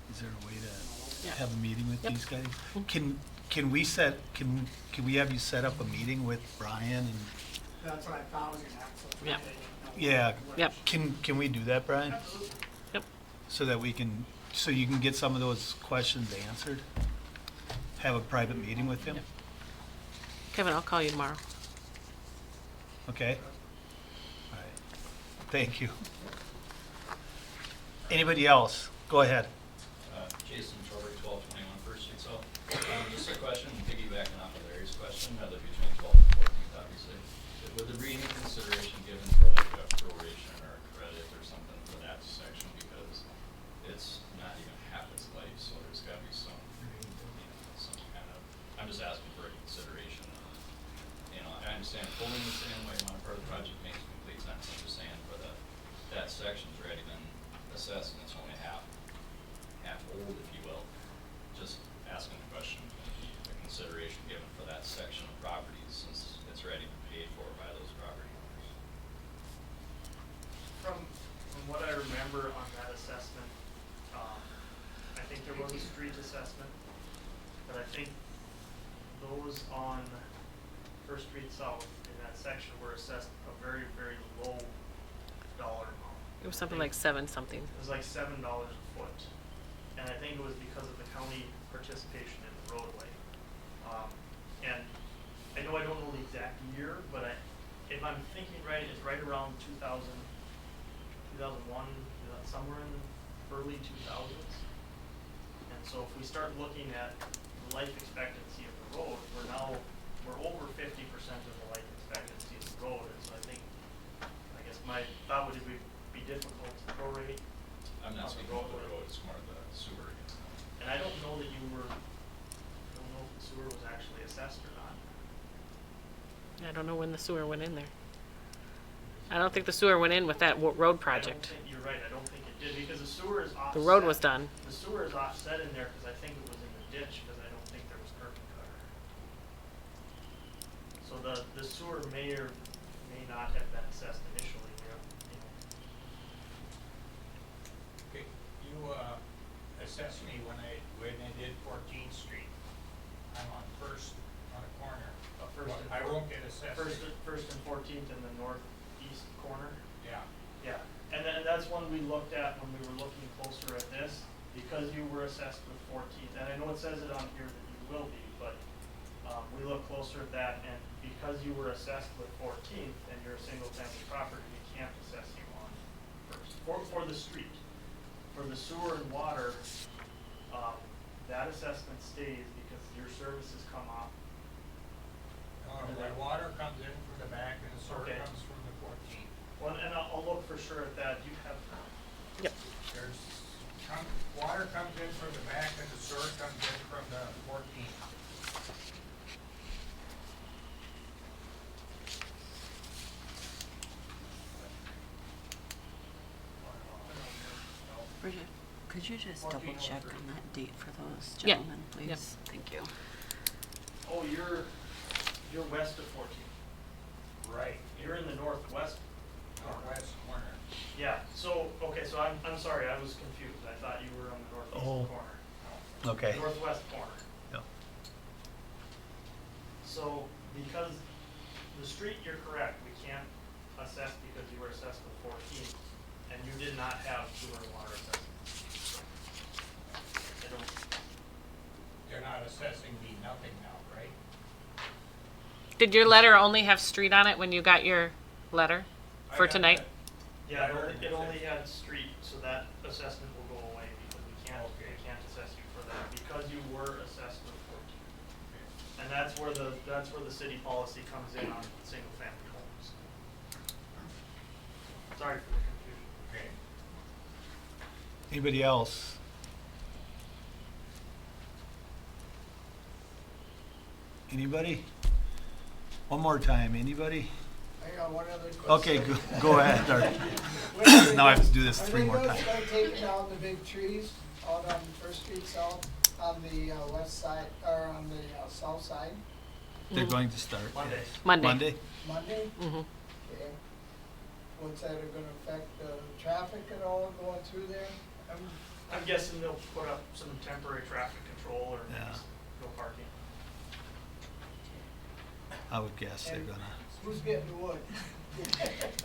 Is there a way to Yeah. have a meeting with Yep. these guys? Can we have you set up a meeting with Brian and? That's what I thought was gonna happen, so it's Yeah. okay, you know, Yeah. what- Yep. Can we do that, Brian? Absolutely. Yep. So that so you can get some of those questions answered? Have a private meeting with him? Kevin, I'll call you tomorrow. Okay? All right. Thank you. Anybody else? Go ahead. Jason Troberg, 1221 First Street South. Just a question, piggybacking off of Larry's question, whether between 12th and 14th, obviously. Would there be any consideration given for like a proration or a credit or something for that section? Because it's not even half its life, so there's got to be some, some kind of, I'm just asking for a consideration. I understand pulling the same way one part of the project makes complete sense. I'm just saying for that section's already been assessed and it's only half old, if you will. Just asking the question, the consideration given for that section of properties since it's already been paid for by those property owners. From what I remember on that assessment, I think there was a street assessment, but I think those on First Street South in that section were assessed a very, very low dollar amount. It was something like 7 something. It was like $7 a foot. And I think it was because of the county participation in the roadway. And I know I don't know the exact year, but if I'm thinking right, it's right around 2000, 2001, somewhere in the early 2000s. And so if we start looking at the life expectancy of the road, we're over 50% of the life expectancy of the road. And so I guess my thought would be difficult to prorate. I'm not speaking of the road, it's more of the sewer. And I don't know that I don't know if the sewer was actually assessed or not. I don't know when the sewer went in there. I don't think the sewer went in with that road project. You're right, I don't think it did, because the sewer is offset. The road was done. The sewer is offset in there, because I think it was in the ditch, because I don't think there was curb and gutter. So the sewer may or may not have been assessed initially, Okay, you, assessed me when I did 14th Street. I'm on First, on a corner. I won't get assessed. First and 14th in the northeast corner. Yeah. Yeah, and that's one we looked at when we were looking closer at this, because you were assessed with 14th, and I know it says it on here that you will be, but we looked closer at that, and because you were assessed with 14th and you're a single family property, we can't assess you on first, for the street. For the sewer and water, that assessment stays because your services come off. The water comes in from the back and the sewer Okay. comes from the 14th. Well, and I'll look for sure at that. You have. Yep. Water comes in from the back and the sewer comes in from the 14th. Bridget, could you just double check on that date for those Yeah. gentlemen, please? Yep. Thank you. Oh, you're west of 14th. Right. You're in the northwest. northwest corner. Yeah, so, okay, so I'm sorry, I was confused. I thought you were on the northeast Oh. corner. Okay. Northwest corner. Yeah. So, because the street, you're correct, we can't assess because you were assessed with 14, and you did not have sewer and water assessment. I don't, They're not assessing me nothing now, right? Did your letter only have street on it when you got your letter I for got tonight? that. yeah, it only had street, so that assessment will go away because we can't assess you for that, because you were assessed with 14. And that's where the city policy comes in on single family homes. Sorry for the confusion. Okay. Anybody else? Anybody? One more time, anybody? I got one other question. Okay, go ahead. Now I have to do this 3 more Are they times. gonna start taking down the big trees out on First Street South, on the west side, or on the south side? They're going to start. Monday. yes. Monday. Monday? Monday? Mm-hmm. Okay. What's that gonna affect the traffic at all going through there? I'm guessing they'll put up some temporary traffic control or Yeah. no parking. I would guess they're gonna. Who's getting the wood?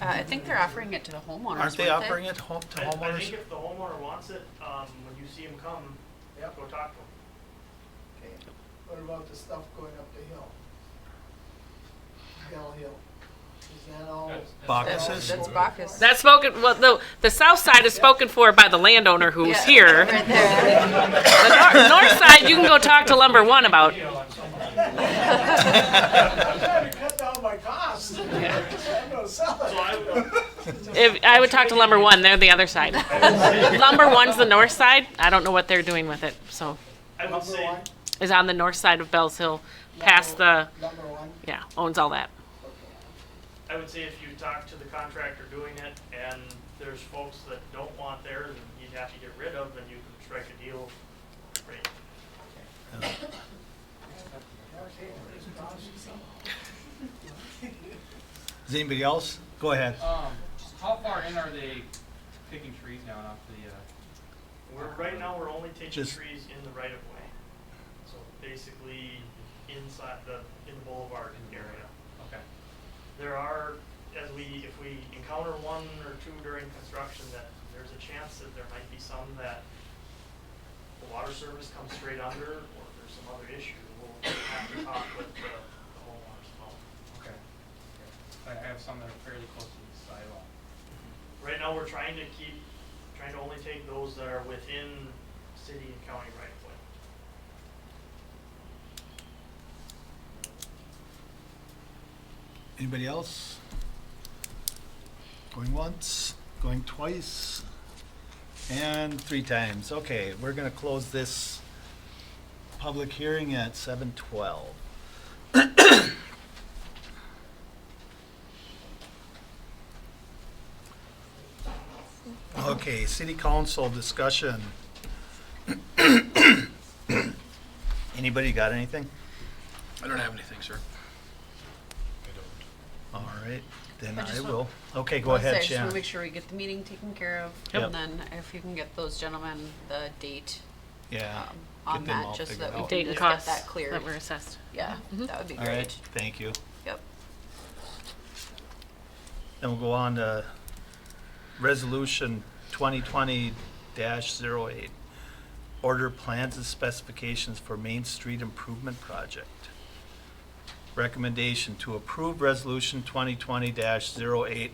I think they're offering it to the homeowners. Aren't they weren't offering it to I homeowners? think if the homeowner wants it, when you see him come, Yep. go talk to him. Okay. What about the stuff going up the hill? Bell Hill? Is that all? Bacchus's? That's Bacchus. That's spoken, well, the south side is spoken for by the landowner who's Yeah, here. right there. The north side, you can go talk to Lumber One about. I'm trying to cut down my costs. I'm gonna sell So it. I would talk to Lumber One, they're the other side. Lumber One's the north side, I don't know what they're doing with it, so, I would Number say, one? is on the north side of Bells Hill, past the, Number one? yeah, owns all that. I would say if you talk to the contractor doing it and there's folks that don't want theirs and you'd have to get rid of, then you can strike a deal. Great. Is anybody else? Go ahead. Just how far in are they picking trees down off the, Right now, we're only taking Just- trees in the right of way. So basically inside in the boulevard area. okay. There are, if we encounter one or two during construction, that there's a chance that there might be some that the water service comes straight under, or if there's some other issue, we'll have to talk with the homeowners about. Okay. I have some that are fairly close to the sidewalk. Right now, we're trying to only take those that are within city and county right of way. Anybody else? Going once, going twice, and 3 times. Okay, we're gonna close this public hearing at 7:12. Okay, city council discussion. Anybody got anything? I don't have anything, sir. All right, then I just I want- will. Okay, go I'll say, ahead, I just want Shannon. to make sure we get the meeting taken care of. Yep. And then if you can get those gentlemen the date Yeah. on get them that, all just so figured that we out. can Date and just get costs that cleared. that were assessed. Yeah, that would be All right, great. thank you. Yep. Then we'll go on to Resolution 2020-08. Order plans and specifications for Main Street Improvement Project. Recommendation to approve Resolution 2020-08,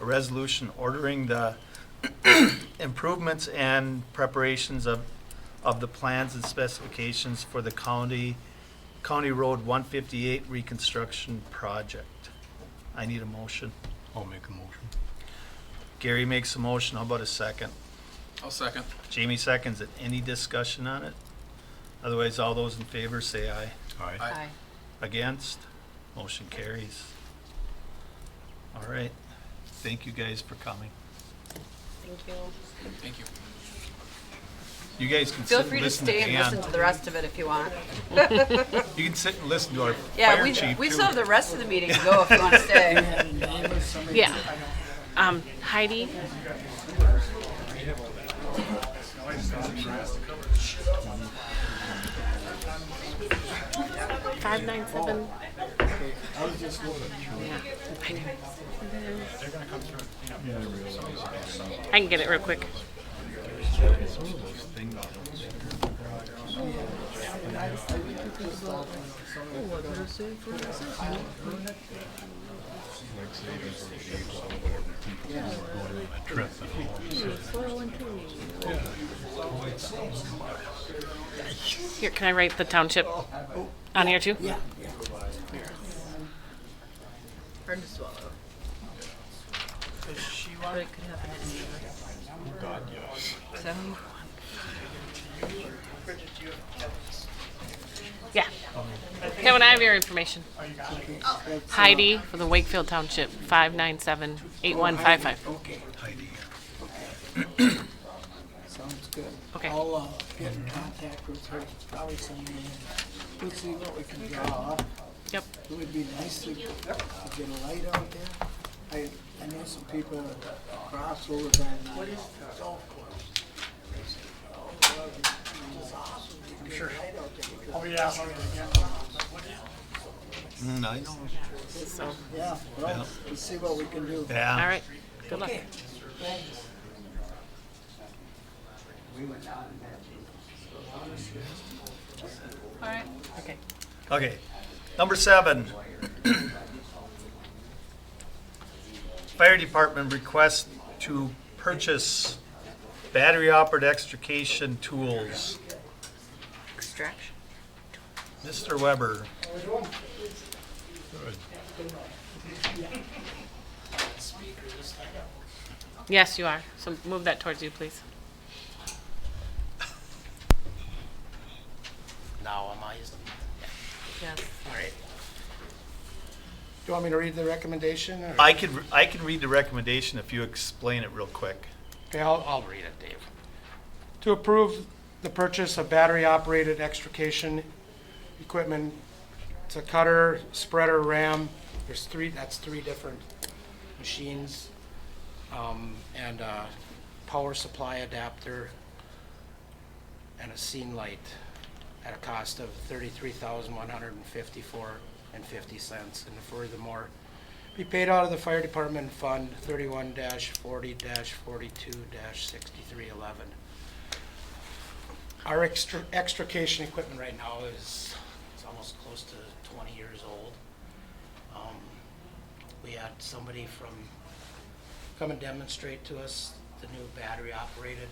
a resolution ordering the improvements and preparations of the plans and specifications for the County Road 158 reconstruction project. I need a motion. I'll make a motion. Gary makes a motion. How about a second? I'll second. Jamie seconds it. Any discussion on it? Otherwise, all those in favor say aye. Aye. Aye. Against? Motion carries. All right. Thank you guys for coming. Thank you. Thank you. You guys can Feel sit and free to listen stay and Ann. listen to the rest of it if you want. You can sit and listen to our Yeah, fire we chief we too. still have the rest of the meeting to go if you want to stay. Yeah. Heidi? Five nine seven. I was just looking. I can get it real quick. Here, can I write the township on here too? Yeah. Hard to swallow. Does she But want? it could happen at any time. God, yes. So, Bridget, do you have Kevin's? Yeah. Kevin, I have your information. Heidi for the Wakefield Township, 597-8155. Okay. Sounds good. Okay. I'll get in contact with her, probably someday, and we'll see what we can draw up. Yep. It would be nice to get a light out there. I know some people cross over that golf course. I'm sure. I'll be asking it again. Nice. So, Yeah, well, let's see what we can do. Yeah. all right. Good luck. Okay, thanks. all right. Okay. Okay. Number 7. Fire Department request to purchase battery-operated extrication tools. Extraction. Mr. Weber. Yes, you are. So move that towards you, please. Now am I? Yes. All right. Do you want me to read the recommendation? Or? I can read the recommendation if you explain it real quick. Okay, I'll read it, Dave. To approve the purchase of battery-operated extrication equipment. It's a cutter, spreader, ram. That's three different machines. And a power supply adapter and a scene light at a cost of $33,154.50. And furthermore, be paid out of the Fire Department Fund 31-40-42-6311. Our extrication equipment right now is almost close to 20 years old. We had somebody come and demonstrate to us the new battery operated.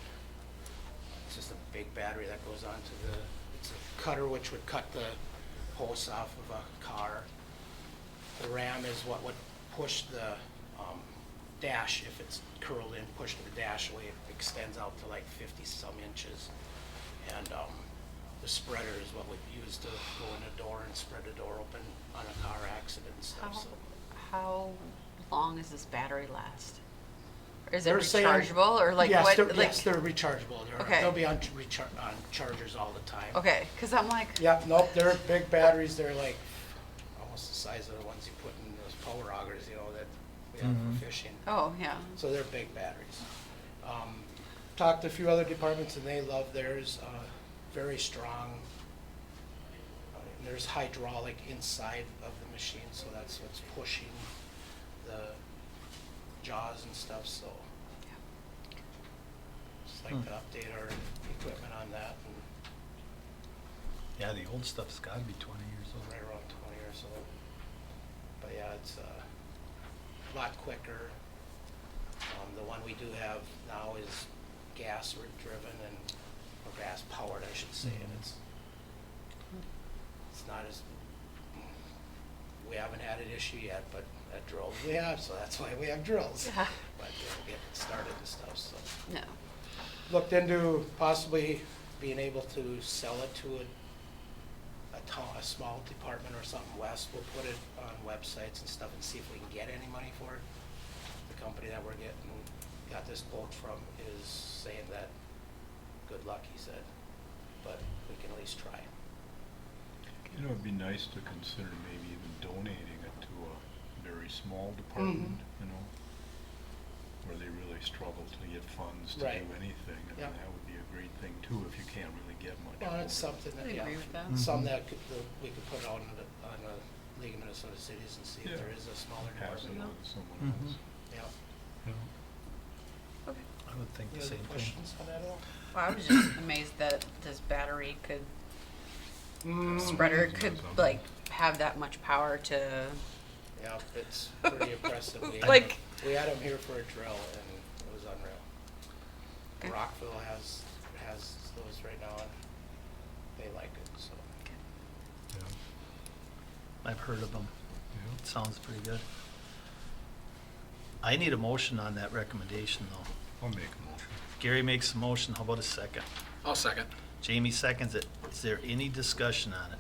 It's just a big battery that goes onto it's a cutter which would cut the hose off of a car. The ram is what would push the dash, if it's curled in, push the dash away. It extends out to like 50 some inches. And the spreader is what we use to go in a door and spread the door open on a car accident and stuff. So How long does this battery last? Or is it they're saying- rechargeable or like yes, what? They're, like, yes, they're rechargeable. Okay. They'll be on chargers all the time. okay, because I'm like, Yeah, nope, they're big batteries. They're like almost the size of the ones you put in those power augers, that we have for fishing. oh yeah. So they're big batteries. Talked to a few other departments and they love theirs. Very strong. There's hydraulic inside of the machine, so that's what's pushing the jaws and stuff. So just like to update our equipment on that. And Yeah, the old stuff's got to be 20 years old. right around 20 or so. But yeah, it's a lot quicker. The one we do have now is gas driven or gas powered, I should say, and it's not as, we haven't had an issue yet, but at drills we have, so that's why we have drills. Yeah. But we'll get started and stuff, so. No. Looked into possibly being able to sell it to a small department or something west. We'll put it on websites and stuff and see if we can get any money for it. The company that got this quote from is saying that good luck, he said, but we can at least try. It'd be nice to consider maybe even donating it to a very small department, where they really struggle to get funds to Right. do anything, and Yep. that would be a great thing too, if you can't really get much. Well, it's over it. something that, I yeah, agree with that. some that we could put on the League of Minnesota Cities and see if Yeah. there is a smaller Pass it department. on to someone Mhm. else. Yeah. Yeah. I would think Any the other same thing. questions on that at all? Well, I was just amazed that this battery could, spreader Isn't that could something? like have that much power to, Yeah, it's pretty impressive. Like- We had them here for a drill and it was unreal. Okay. Rockville has those right now and they like it, so. Yeah. I've heard of them. Yeah. It sounds pretty good. I need a motion on that recommendation, though. I'll make a motion. Gary makes a motion, how about a second? I'll second. Jamie seconds it. Is there any discussion on it?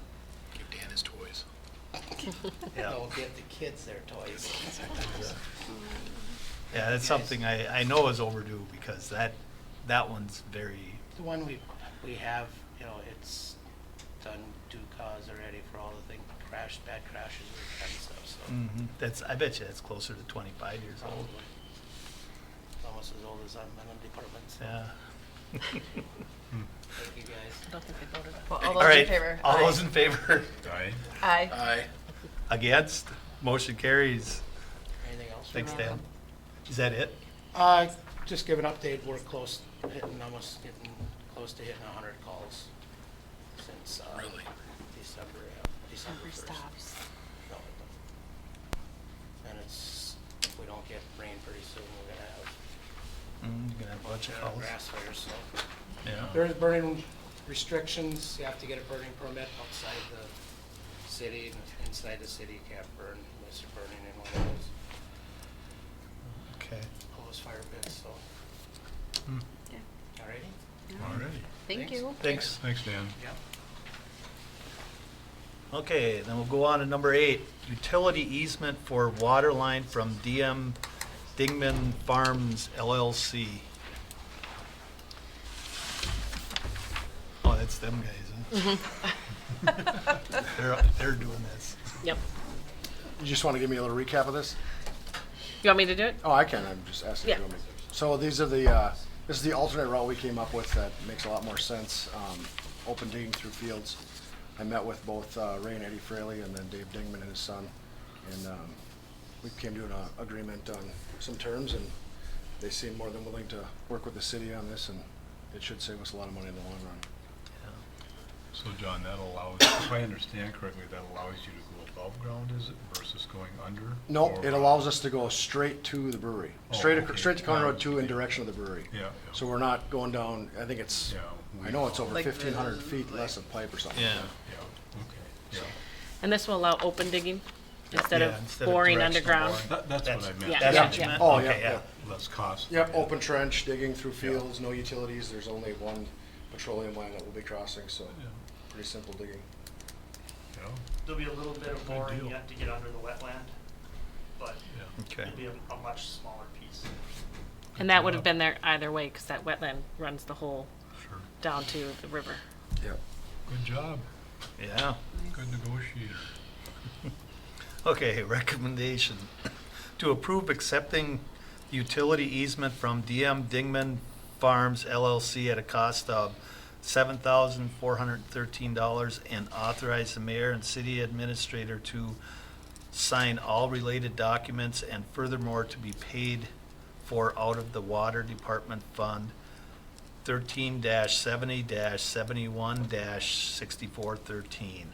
Give Dan his toys. Yeah. Don't get the kids their toys. Yeah, that's something I know is overdue, because that one's very, The one we have, you know, it's done due cause already for all the bad crashes and kind of stuff, so. that's, I bet you that's closer to 25 years old. Probably. Almost as old as I'm in the department, so. Yeah. Thank you guys. I don't think they voted. well, all All those right, in favor? all Aye. those in favor? Aye. Aye. Aye. Against? Motion carries. Anything else? Thanks, from Dan. Malcolm? Is that it? Just give an update, we're almost hitting 100 calls since, Really? December Never 1st. stops. No, it don't. And if we don't get rain pretty soon, we're gonna have You're gonna have a bunch of calls. grass fires, so. Yeah. There's burning restrictions, you have to get a burning permit outside the city, and inside the city you can't burn unless you're burning in one of Okay. those fire pits, so. Hmm. Yeah. Alrighty? Alrighty. Thank Thanks. you. Thanks. Thanks, Dan. Yep. Okay, then we'll go on to number 8, utility easement for water line from DM Dingman Farms LLC. Oh, that's them guys, huh? They're doing this. Yep. You just want to give me a little recap of this? You want me to do it? Oh, I can. I'm just asking. if you Yeah. want me to. So these are this is the alternate route we came up with that makes a lot more sense. Open digging through fields. I met with both Ray and Eddie Fraley and then Dave Dingman and his son, and we came to an agreement on some terms, and they seem more than willing to work with the city on this, and it should save us a lot of money in the long run. So John, that allows, if I understand correctly, that allows you to go above ground, is it, versus going under? No, Or, it allows us to go straight to the brewery, Oh, straight okay. straight to County Yeah, Road 2 in okay. direction of the brewery. Yeah, yeah. So we're not going down. I think it's. Yeah, I know it's over Like 1,500 the- feet less of pipe or something. Yeah. Yeah, okay, yeah. And this will allow open digging instead Yeah, of instead of boring directional underground? boring. That's what I meant. Yeah. That's Yeah, what you yeah. meant? Oh, Okay, yeah, yeah. Less cost. Yep, open trench, digging through fields, no utilities. There's only one petroleum line that we'll be crossing, so Yeah, pretty simple digging. yeah, There'll be a little bit of Good boring deal. yet to get under the wetland, but yeah. Okay. it'll be a much smaller piece. And that would have been there either way, because that wetland runs the whole Sure. down to the river. Yep. Good job. Yeah. Good negotiator. Okay, recommendation to approve accepting utility easement from DM Dingman Farms LLC at a cost of $7,413 and authorize the mayor and city administrator to sign all related documents and furthermore to be paid for out of the water department fund 13-70-71-6413.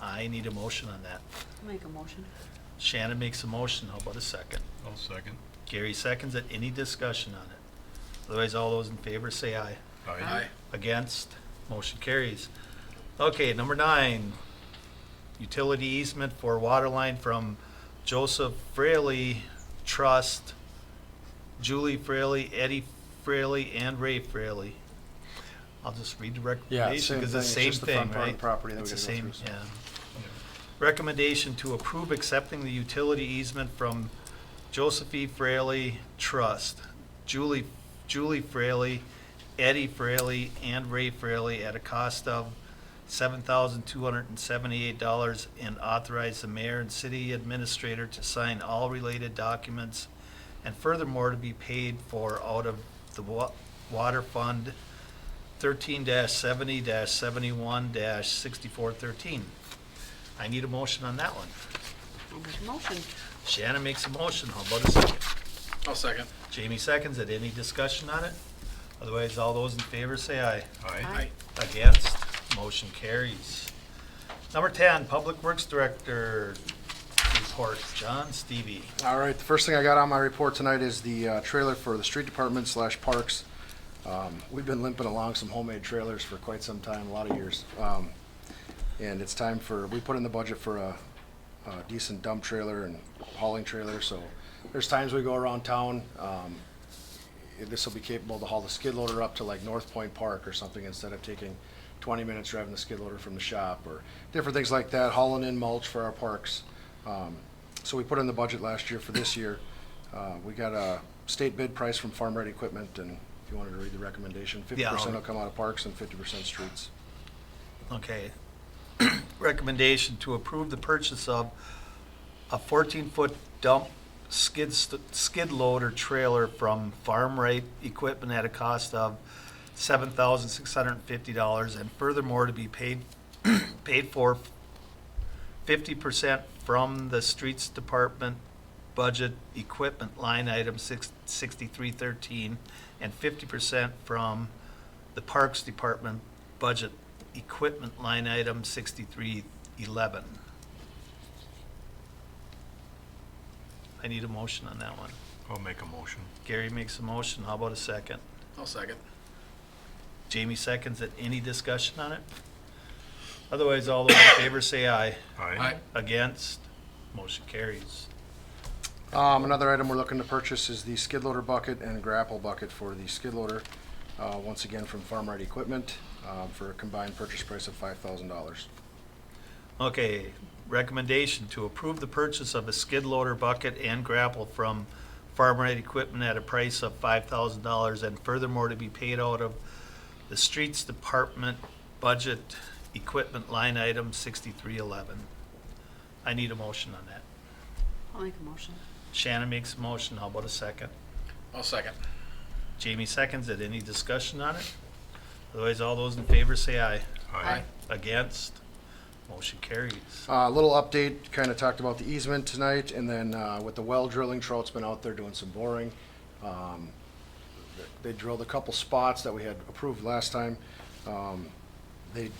I need a motion on that. Make a motion. Shannon makes a motion. How about a second? I'll second. Gary seconds it. Any discussion on it? Otherwise, all those in favor say aye. Aye. Against? Motion carries. Okay, number 9, utility easement for water line from Joseph Fraley Trust, Julie Fraley, Eddie Fraley, and Ray Fraley. I'll just read the recommendation same because it's the thing. same It's just the thing, front part of right? the property that we It's the gotta go same, through, so. yeah. Recommendation to approve accepting the utility easement from Joseph E. Fraley Trust, Julie Fraley, Eddie Fraley, and Ray Fraley at a cost of $7,278 and authorize the mayor and city administrator to sign all related documents and furthermore to be paid for out of the Water Fund 13-70-71-6413. I need a motion on that one. I'll make a motion. Shannon makes a motion. How about a second? I'll second. Jamie seconds it. Any discussion on it? Otherwise, all those in favor say aye. Aye. Against? Motion carries. Number 10, Public Works Director report. John Stevie. All right, the first thing I got on my report tonight is the trailer for the street department / parks. We've been limping along some homemade trailers for quite some time, a lot of years. And it's time we put in the budget for a decent dump trailer and hauling trailer, so there's times we go around town. This will be capable to haul the skid loader up to like North Point Park or something instead of taking 20 minutes driving the skid loader from the shop, or different things like that, hauling in mulch for our parks. So we put in the budget last year for this year. We got a state bid price from Farm Ready Equipment, and if you wanted to read the recommendation, 50% will come out of parks and 50% streets. Okay. Recommendation to approve the purchase of a 14-foot dump skid loader trailer from Farm Right Equipment at a cost of $7,650, and furthermore to be paid for 50% from the Streets Department budget equipment line item 6313, and 50% from the Parks Department budget equipment line item 6311. I need a motion on that one. I'll make a motion. Gary makes a motion. How about a second? I'll second. Jamie seconds it. Any discussion on it? Otherwise, all those in favor say aye. Aye. Against? Motion carries. Another item we're looking to purchase is the skid loader bucket and grapple bucket for the skid loader, once again from Farm Right Equipment, for a combined purchase price of $5,000. Okay, recommendation to approve the purchase of a skid loader bucket and grapple from Farm Right Equipment at a price of $5,000, and furthermore to be paid out of the Streets Department budget equipment line item 6311. I need a motion on that. I'll make a motion. Shannon makes a motion. How about a second? I'll second. Jamie seconds it. Any discussion on it? Otherwise, all those in favor say aye. Aye. Against? Motion carries. A little update, kind of talked about the easement tonight, and then with the well drilling, Trout's been out there doing some boring. They drilled a couple spots that we had approved last time. They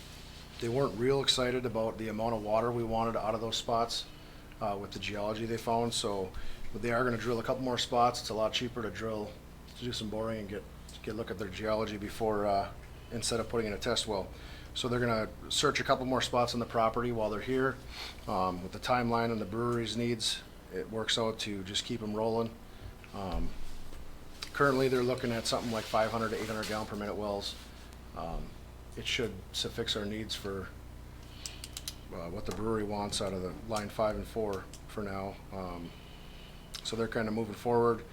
weren't real excited about the amount of water we wanted out of those spots with the geology they found, so they are going to drill a couple more spots. It's a lot cheaper to drill, to do some boring and get a look at their geology before, instead of putting in a test well. So they're going to search a couple more spots on the property while they're here. With the timeline and the brewery's needs, it works out to just keep them rolling. Currently, they're looking at something like 500 to 800 gallon per minute wells. It should suffix our needs for what the brewery wants out of the line 5 and 4 for now. So they're kind of moving forward,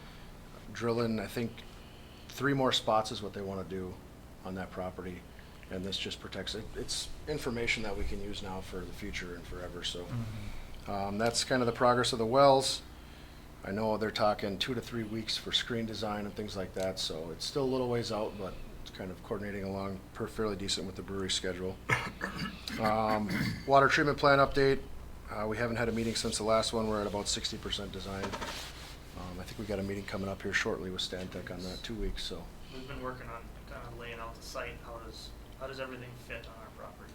drilling, I think 3 more spots is what they want to do on that property. And this just protects it. It's information that we can use now for the future and forever. So that's kind of the progress of the wells. I know they're talking 2 to 3 weeks for screen design and things like that. So it's still a little ways out, but it's kind of coordinating along fairly decent with the brewery schedule. Water treatment plant update. We haven't had a meeting since the last one. We're at about 60% design. I think we got a meeting coming up here shortly with Stantec on that, 2 weeks. So We've been working on kind of laying out the site. How does everything fit on our property?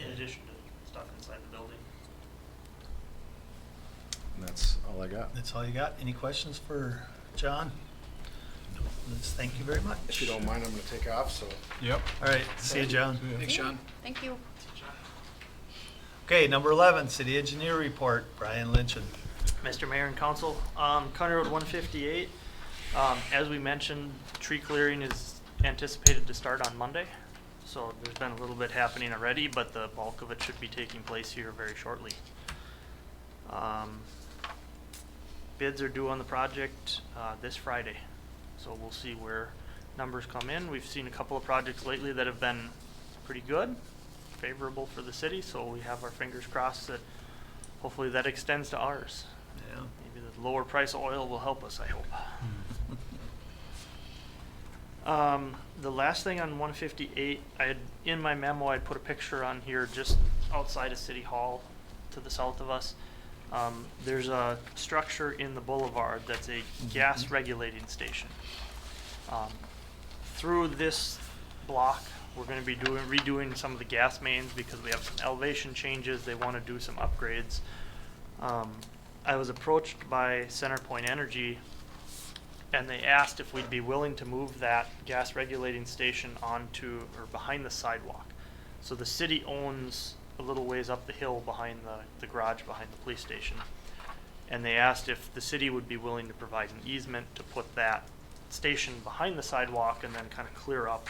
In addition to stuff inside the building. and that's all I got. That's all you got? Any questions for John? No. Let's thank you very much. If you don't mind, I'm going to take off. So. Yep. All right. See you, John. Thanks, John. Thank you. Okay, number 11, City Engineer Report, Brian Lynchen. Mr. Mayor and Council, County Road 158, as we mentioned, tree clearing is anticipated to start on Monday. So there's been a little bit happening already, but the bulk of it should be taking place here very shortly. Bids are due on the project this Friday, so we'll see where numbers come in. We've seen a couple of projects lately that have been pretty good, favorable for the city, so we have our fingers crossed that hopefully that extends to ours. Yeah. Maybe lower price of oil will help us, I hope. The last thing on 158, in my memo, I'd put a picture on here just outside of City Hall to the south of us. There's a structure in the boulevard that's a gas regulating station. Through this block, we're going to be redoing some of the gas mains because we have some elevation changes. They want to do some upgrades. I was approached by CenterPoint Energy, and they asked if we'd be willing to move that gas regulating station onto or behind the sidewalk. So the city owns a little ways up the hill behind the garage behind the police station. And they asked if the city would be willing to provide an easement to put that station behind the sidewalk and then kind of clear up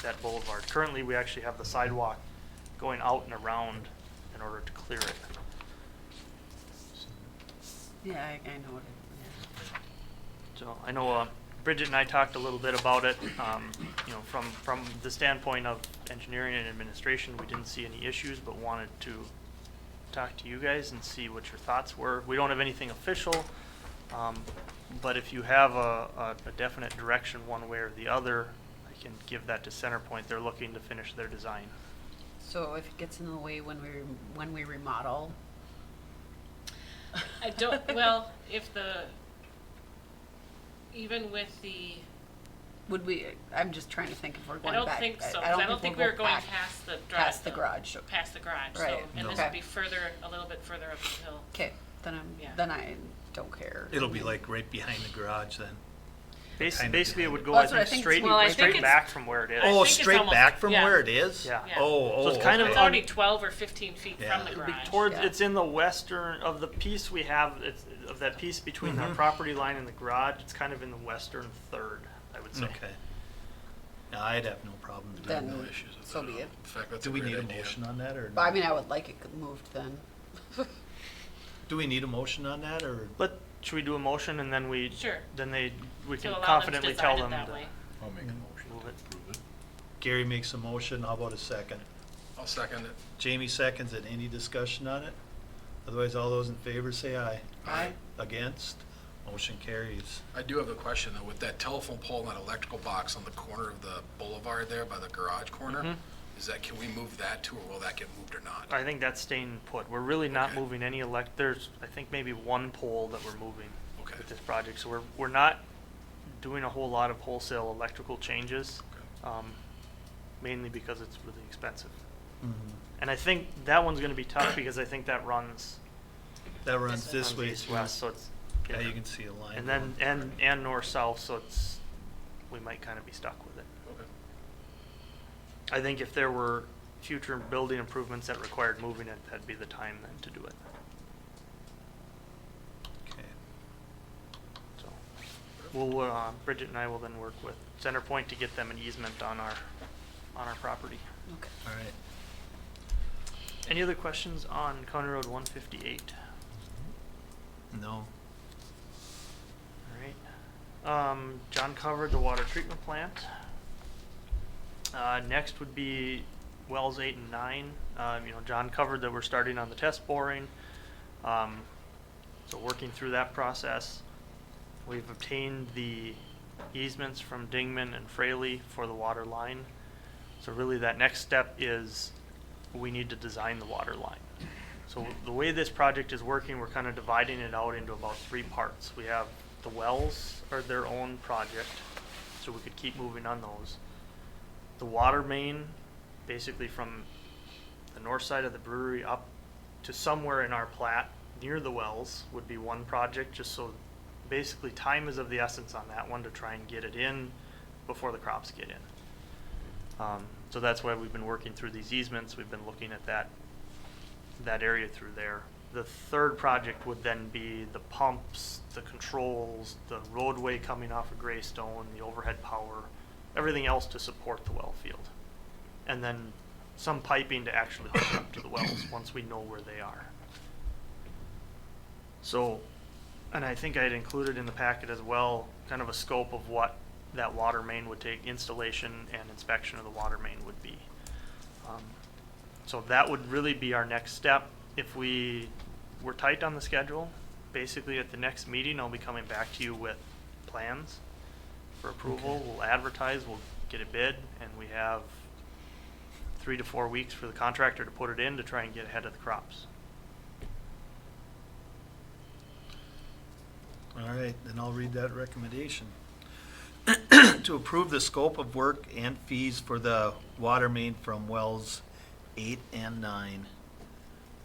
that boulevard. Currently, we actually have the sidewalk going out and around in order to clear it. Yeah, I know what it, So I know Bridget and I talked a little bit about it. You know, from the standpoint of engineering and administration, we didn't see any issues, but wanted to talk to you guys and see what your thoughts were. We don't have anything official, but if you have a definite direction one way or the other, I can give that to CenterPoint. They're looking to finish their design. So if it gets in the way when we remodel, I don't, well, if the, even with the, would we, I'm just trying to think if we're going I don't back. think so, 'cause I I don't think we we'll were go going back past the past the garage. Past the garage, so, Right. and this Okay. would be further, a little bit further up the hill. Okay, Yeah. then I don't care. It'll be like right behind the garage then. Basically, it would go, Well, I that's what I think, think. straight, Well, I think straight it's- back from where it is. Oh, think it's straight almost- back from yeah. where it is? Yeah. Yeah. Oh, So it's kind of It's on- already 12 or 15 feet Yeah. from the It'd be garage. towards, Yeah. it's in the western, of the piece we have, it's, of that piece between our property line and the garage, it's kind of in the western third, I would say. Okay. Yeah, I'd have no problem doing Then, no issues with so that be at all. it. In fact, that's Do a we great need a idea. motion on that, or? But I mean, I would like it moved then. Do we need a motion on that, or? Should we do a motion and then we, Sure. then we To can allow them to confidently tell design them it that to way. I'll make a motion move to it. approve it. Gary makes a motion, how about a second? I'll second it. Jamie seconds it, any discussion on it? Otherwise, all those in favor say aye. Aye. Against? Motion carries. I do have a question though, with that telephone pole and that electrical box on the corner of the boulevard there by the garage corner, Mhm. can we move that too, or will that get moved or not? I think that's staying put. We're really not Okay. moving any there's, I think maybe one pole that we're moving Okay. with this project. So we're not doing a whole lot of wholesale electrical changes, mainly because it's really expensive. And I think that one's gonna be tough because I think that runs. That runs this way. East west, so it's. Yeah, you can see a line. And then, and north-south, so we might kind of be stuck with it. Okay. I think if there were future building improvements that required moving it, that'd be the time then to do it. Okay. So, Bridget and I will then work with CenterPoint to get them an easement on our property. Okay. All right. Any other questions on County Road 158? No. All right. John covered the water treatment plant. Next would be wells 8 and 9. John covered that we're starting on the test boring. So working through that process. We've obtained the easements from Dingman and Fraley for the water line. So really that next step is we need to design the water line. So the way this project is working, we're kind of dividing it out into about 3 parts. We have the wells are their own project, so we could keep moving on those. The water main, basically from the north side of the brewery up to somewhere in our plat near the wells would be one project, just so basically time is of the essence on that one to try and get it in before the crops get in. So that's why we've been working through these easements. We've been looking at that area through there. The third project would then be the pumps, the controls, the roadway coming off of Greystone, the overhead power, everything else to support the well field. And then some piping to actually hook up to the wells once we know where they are. So, and I think I'd included in the packet as well, kind of a scope of what that water main would take, installation and inspection of the water main would be. So that would really be our next step. If we're tight on the schedule, basically at the next meeting, I'll be coming back to you with plans for approval. We'll advertise, we'll get a bid, and we have 3 to 4 weeks for the contractor to put it in to try and get ahead of the crops. All right, then I'll read that recommendation. To approve the scope of work and fees for the water main from wells 8 and 9.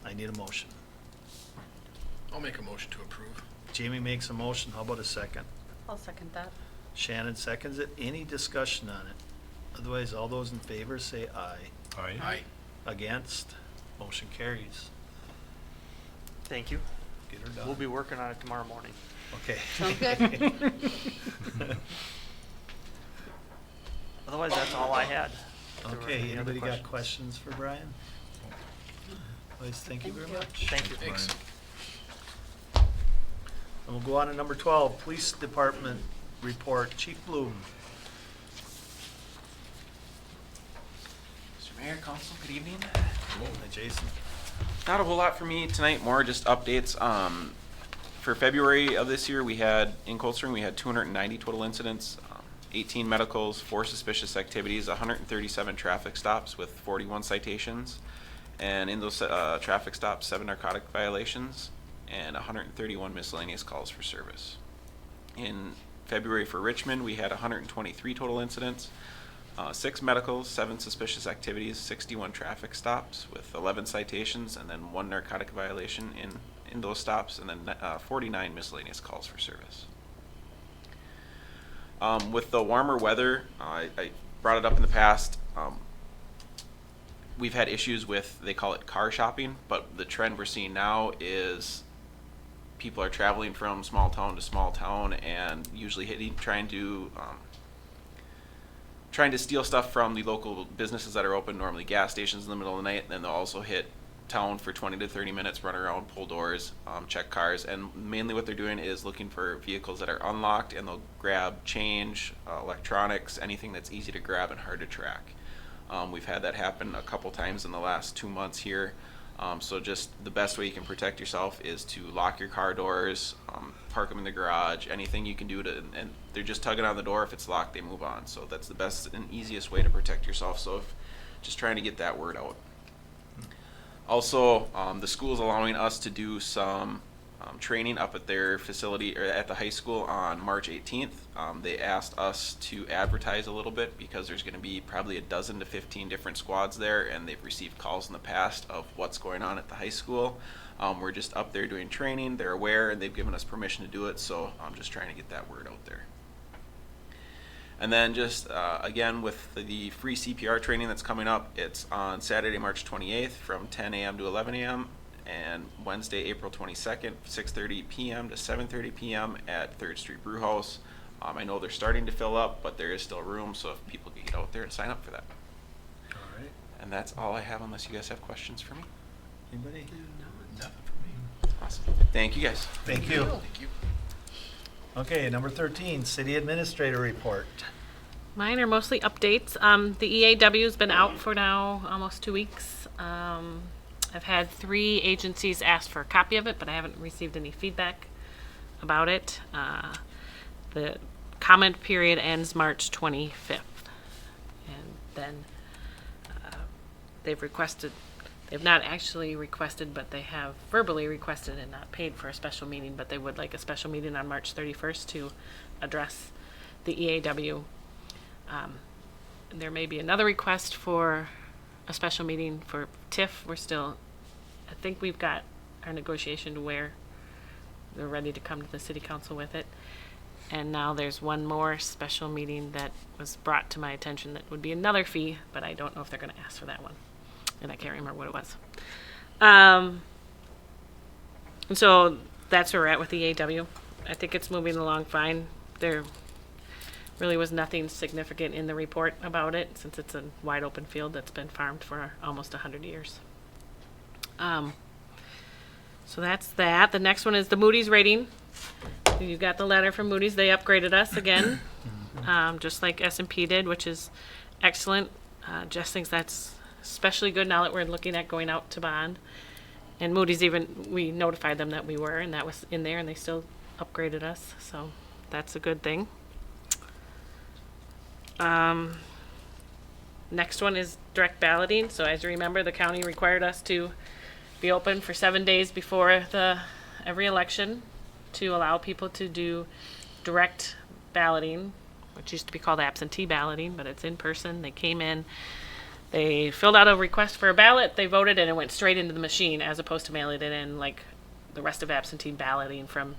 I need a motion. I'll make a motion to approve. Jamie makes a motion. How about a second? I'll second that. Shannon seconds it. Any discussion on it? Otherwise, all those in favor say aye. Aye. Aye. Against? Motion carries. Thank you. Get her done. We'll be working on it tomorrow morning. Okay. Sounds good. Otherwise, that's all I had. If there were Okay, any other anybody got questions for Brian? Otherwise, thank you very much. Thank you. Thanks. And we'll go on to number 12, Police Department Report. Chief Bloom. Mr. Mayor, Council, good evening. Hi, Jason. Not a whole lot for me tonight, more just updates. For February of this year, we had, in Cold Spring, we had 290 total incidents, 18 medicals, 4 suspicious activities, 137 traffic stops with 41 citations. And in those traffic stops, 7 narcotic violations and 131 miscellaneous calls for service. In February for Richmond, we had 123 total incidents, 6 medicals, 7 suspicious activities, 61 traffic stops with 11 citations, and then 1 narcotic violation in those stops, and then 49 miscellaneous calls for service. With the warmer weather, I brought it up in the past, we've had issues with, they call it car shopping, but the trend we're seeing now is people are traveling from small town to small town and usually trying to steal stuff from the local businesses that are open, normally gas stations in the middle of the night, and then they'll also hit town for 20 to 30 minutes, run around, pull doors, check cars, and mainly what they're doing is looking for vehicles that are unlocked, and they'll grab change, electronics, anything that's easy to grab and hard to track. We've had that happen a couple times in the last 2 months here. So just the best way you can protect yourself is to lock your car doors, park them in the garage, anything you can do to, and they're just tugging on the door. If it's locked, they move on. So that's the best and easiest way to protect yourself. So just trying to get that word out. Also, the school's allowing us to do some training up at their facility, or at the high school, on March 18th. They asked us to advertise a little bit because there's going to be probably 12 to 15 different squads there, and they've received calls in the past of what's going on at the high school. We're just up there doing training. They're aware, and they've given us permission to do it, so I'm just trying to get that word out there. And then just, again, with the free CPR training that's coming up, it's on Saturday, March 28th from 10 a.m. to 11 a.m. and Wednesday, April 22nd, 6:30 p.m. to 7:30 p.m. at 3rd Street Brew House. I know they're starting to fill up, but there is still room, so if people can get out there and sign up for that. All right. And that's all I have, unless you guys have questions for me. Anybody? Nothing for me. Awesome. Thank you, guys. Thank you. Thank you. Okay, number 13, City Administrator Report. Mine are mostly updates. The EAW's been out for now almost 2 weeks. I've had 3 agencies ask for a copy of it, but I haven't received any feedback about it. The comment period ends March 25th. And then they've not actually requested, but they have verbally requested and not paid for a special meeting, but they would like a special meeting on March 31st to address the EAW. There may be another request for a special meeting for TIF. I think we've got our negotiation to where they're ready to come to the city council with it. And now there's one more special meeting that was brought to my attention that would be another fee, but I don't know if they're going to ask for that one. And I can't remember what it was. And so that's where we're at with the EAW. I think it's moving along fine. There really was nothing significant in the report about it, since it's a wide open field that's been farmed for almost 100 years. So that's that. The next one is the Moody's rating. You got the letter from Moody's. They upgraded us again, just like S&P did, which is excellent. Jess thinks that's especially good now that we're looking at going out to bond. And Moody's even, we notified them that we were, and that was in there, and they still upgraded us, so that's a good thing. Next one is direct balloting. So as you remember, the county required us to be open for 7 days before every election to allow people to do direct balloting, which used to be called absentee balloting, but it's in person. They came in, they filled out a request for a ballot, they voted, and it went straight into the machine as opposed to mailing it in like the rest of absentee balloting from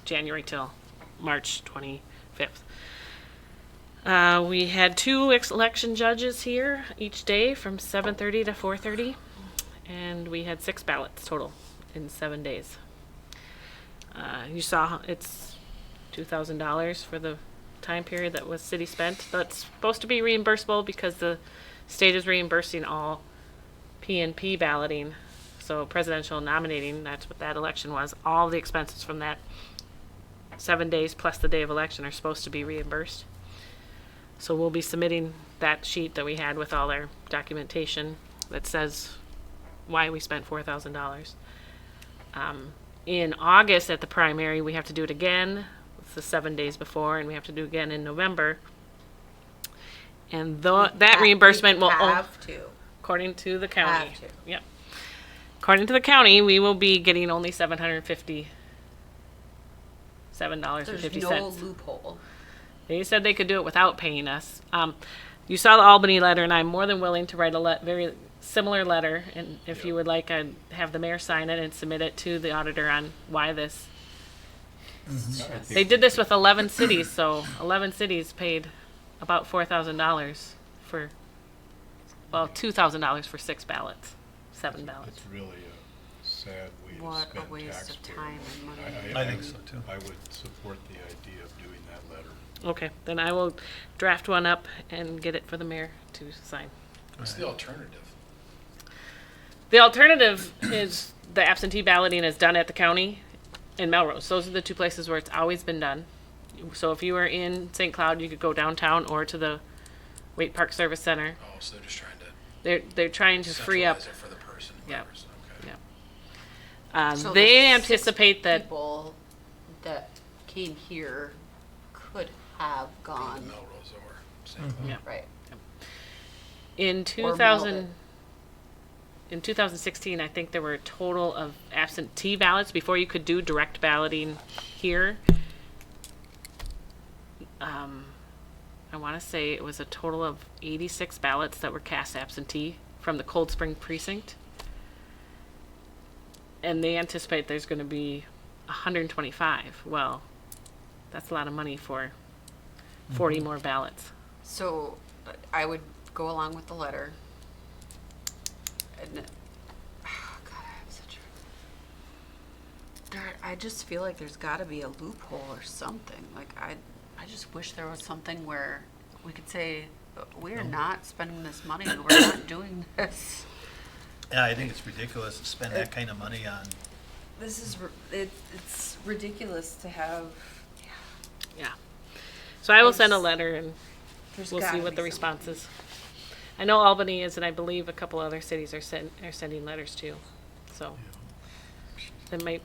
January till March 25th. We had 2 election judges here each day from 7:30 to 4:30, and we had 6 ballots total in 7 days. You saw it's $2,000 for the time period that was city spent. That's supposed to be reimbursable because the state is reimbursing all PNP balloting. So presidential nominating, that's what that election was. All the expenses from that 7 days plus the day of election are supposed to be reimbursed. So we'll be submitting that sheet that we had with all our documentation that says why we spent $4,000. In August at the primary, we have to do it again. It's the 7 days before, and we have to do it again in November. And that reimbursement will have to. According to the county. Have to. Yep. According to the county, we will be getting only $757.50. There's no loophole. They said they could do it without paying us. You saw the Albany letter, and I'm more than willing to write a very similar letter. And if you would like, I'd have the mayor sign it and submit it to the auditor on why this. They did this with 11 cities, so 11 cities paid about $4,000 for, well, $2,000 for 6 ballots, 7 ballots. It's really a sad way to What spend a waste of taxpayer time and money. I think so, too. I would support the idea of doing that letter. Okay, then I will draft one up and get it for the mayor to sign. What's the alternative? The alternative is the absentee balloting is done at the county and Melrose. Those are the 2 places where it's always been done. So if you were in St. Cloud, you could go downtown or to the Waite Park Service Center. Oh, so they're just trying to. They're trying to free up. Centralize it for the person. Yeah. Okay. Yeah. So They the anticipate 6 that. people that came here could have gone. Melrose or St. Cloud. Yeah. Right. In 2016, I think there were a total of absentee ballots before you could do direct balloting here. I want to say it was a total of 86 ballots that were cast absentee from the Cold Spring precinct. And they anticipate there's going to be 125. Well, that's a lot of money for 40 more ballots. So I would go along with the letter. And, oh God, I have such a. I just feel like there's got to be a loophole or something. Like I just wish there was something where we could say we are not spending this money. We're not doing this. Yeah, I think it's ridiculous to spend that kind of money on. This is it's ridiculous to have. Yeah. So I will send a letter and There's we'll see gotta what be the response is. I know Albany is, and I believe a couple other cities are sending letters too. So it might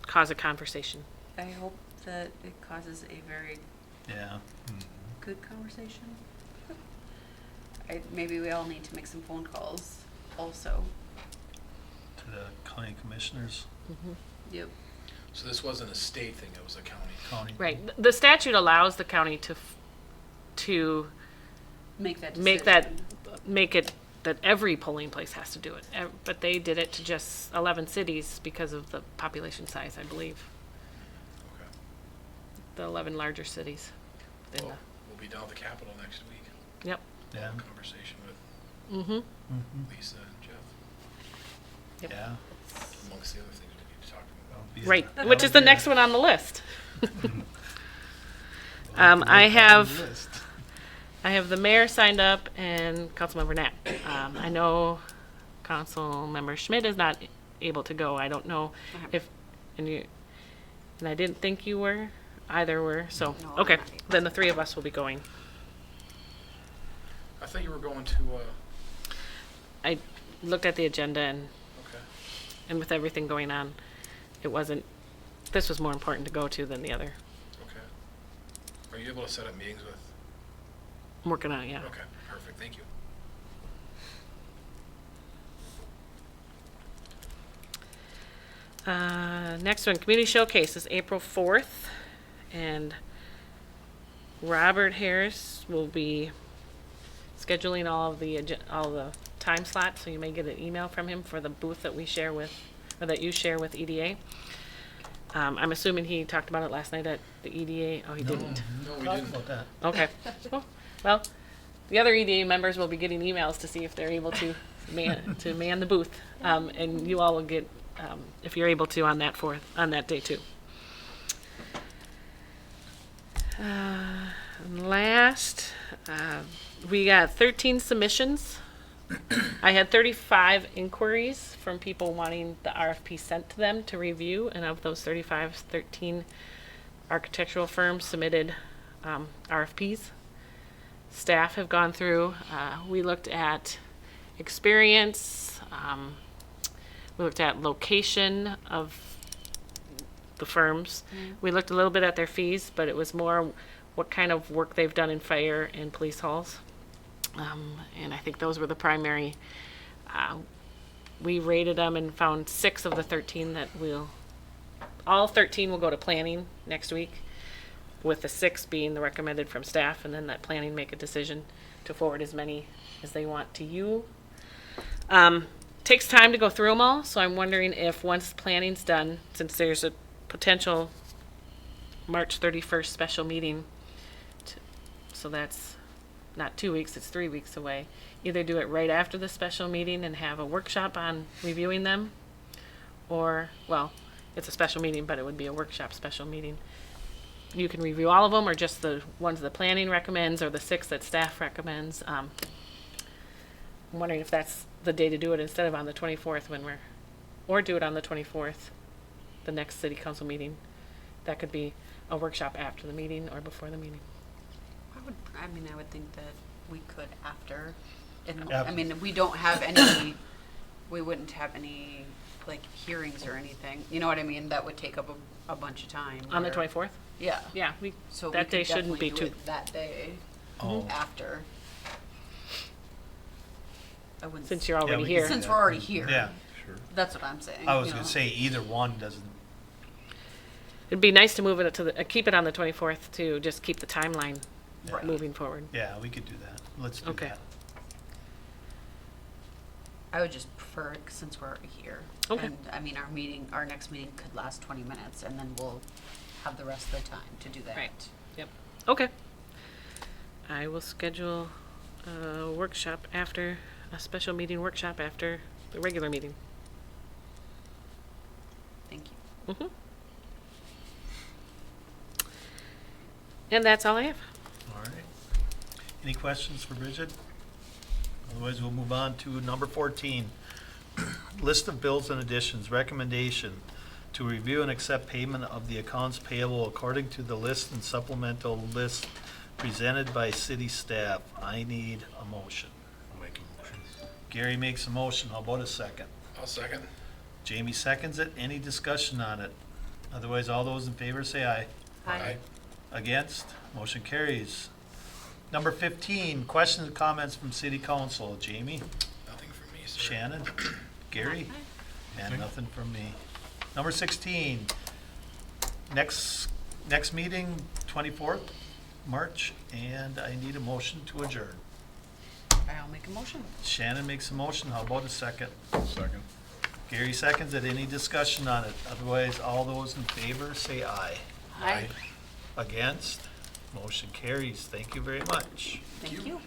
cause a conversation. I hope that it causes a very Yeah. good conversation. Maybe we all need to make some phone calls also. To the county commissioners. Yep. So this wasn't a state thing; it was a county. Right. The statute allows the county to Make that make it that every polling place has to do it. But they did it to just 11 cities because of the population size, I believe. Okay. The 11 larger cities. Well, we'll be down at the Capitol next week. Yep. Yeah. Conversation with Lisa and Jeff. Yep. Yeah. Amongst the other things we need to talk about. Right, which is the next one on the list. I have the mayor signed up and Councilmember Knapp. I know Councilmember Schmidt is not able to go. I don't know if, and I didn't think you were, either were, so, No, okay, I'm not able. then the 3 of us will be going. I thought you were going to. I looked at the agenda and Okay. And with everything going on, this was more important to go to than the other. Okay. Are you able to set up meetings with? I'm working on it, yeah. Okay, perfect, thank you. Next one, Community Showcase is April 4th, and Robert Harris will be scheduling all the time slots, so you may get an email from him for the booth that we share with, or that you share with EDA. I'm assuming he talked about it last night at the EDA. Oh, he didn't. No, we Talk didn't. about that. Okay. Well, the other EDA members will be getting emails to see if they're able to man the booth, and you all will get, if you're able to, on that day too. And last, we got 13 submissions. I had 35 inquiries from people wanting the RFP sent to them to review, and of those 35, 13 architectural firms submitted RFPs. Staff have gone through. We looked at experience. We looked at location of the firms. We looked a little bit at their fees, but it was more what kind of work they've done in fire and police halls. And I think those were the primary. We rated them and found 6 of the 13 that all 13 will go to planning next week, with the 6 being the recommended from staff, and then that planning make a decision to forward as many as they want to you. Takes time to go through them all, so I'm wondering if once planning's done, since there's a potential March 31st special meeting, so that's not 2 weeks, it's 3 weeks away, either do it right after the special meeting and have a workshop on reviewing them, or, well, it's a special meeting, but it would be a workshop special meeting. You can review all of them, or just the ones the planning recommends, or the 6 that staff recommends. I'm wondering if that's the day to do it instead of on the 24th or do it on the 24th, the next city council meeting. That could be a workshop after the meeting or before the meeting. I would think that we could after. And Yeah. I mean, we don't have any, we wouldn't have any like hearings or anything. You know what I mean? That would take up a bunch of time. On the where- 24th? Yeah. Yeah, So that we day could shouldn't be definitely do too. it that day Oh. after. I wouldn't. Since you're Yeah, already we here. Since we're already here. Yeah, sure. That's what I'm saying. I was you gonna know. say either one doesn't, It'd be nice to move it to keep it on the 24th to just keep the timeline Right. moving forward. yeah, we could do that. Let's do Okay. that. I would just prefer it since we're already here. Okay. And I mean, our next meeting could last 20 minutes, and then we'll have the rest of the time to do that. Right. Yep. Okay. I will schedule a workshop after, a special meeting workshop after the regular meeting. Thank you. Mm-hmm. And that's all I have. All right. Any questions for Bridget? Otherwise, we'll move on to number 14. List of bills and additions. Recommendation to review and accept payment of the accounts payable according to the list and supplemental list presented by city staff. I need a motion. I'll make a motion. Gary makes a motion. How about a second? I'll second. Jamie seconds it. Any discussion on it? Otherwise, all those in favor say aye. Aye. Against? Motion carries. Number 15, questions and comments from city council. Jamie? Nothing from me, sir. Shannon? Gary? And nothing from me. Number 16, next meeting, 24th, March, and I need a motion to adjourn. I'll make a motion. Shannon makes a motion. How about a second? Second. Gary seconds it. Any discussion on it? Otherwise, all those in favor say aye. Aye. Against? Motion carries. Thank you very much. Thank you.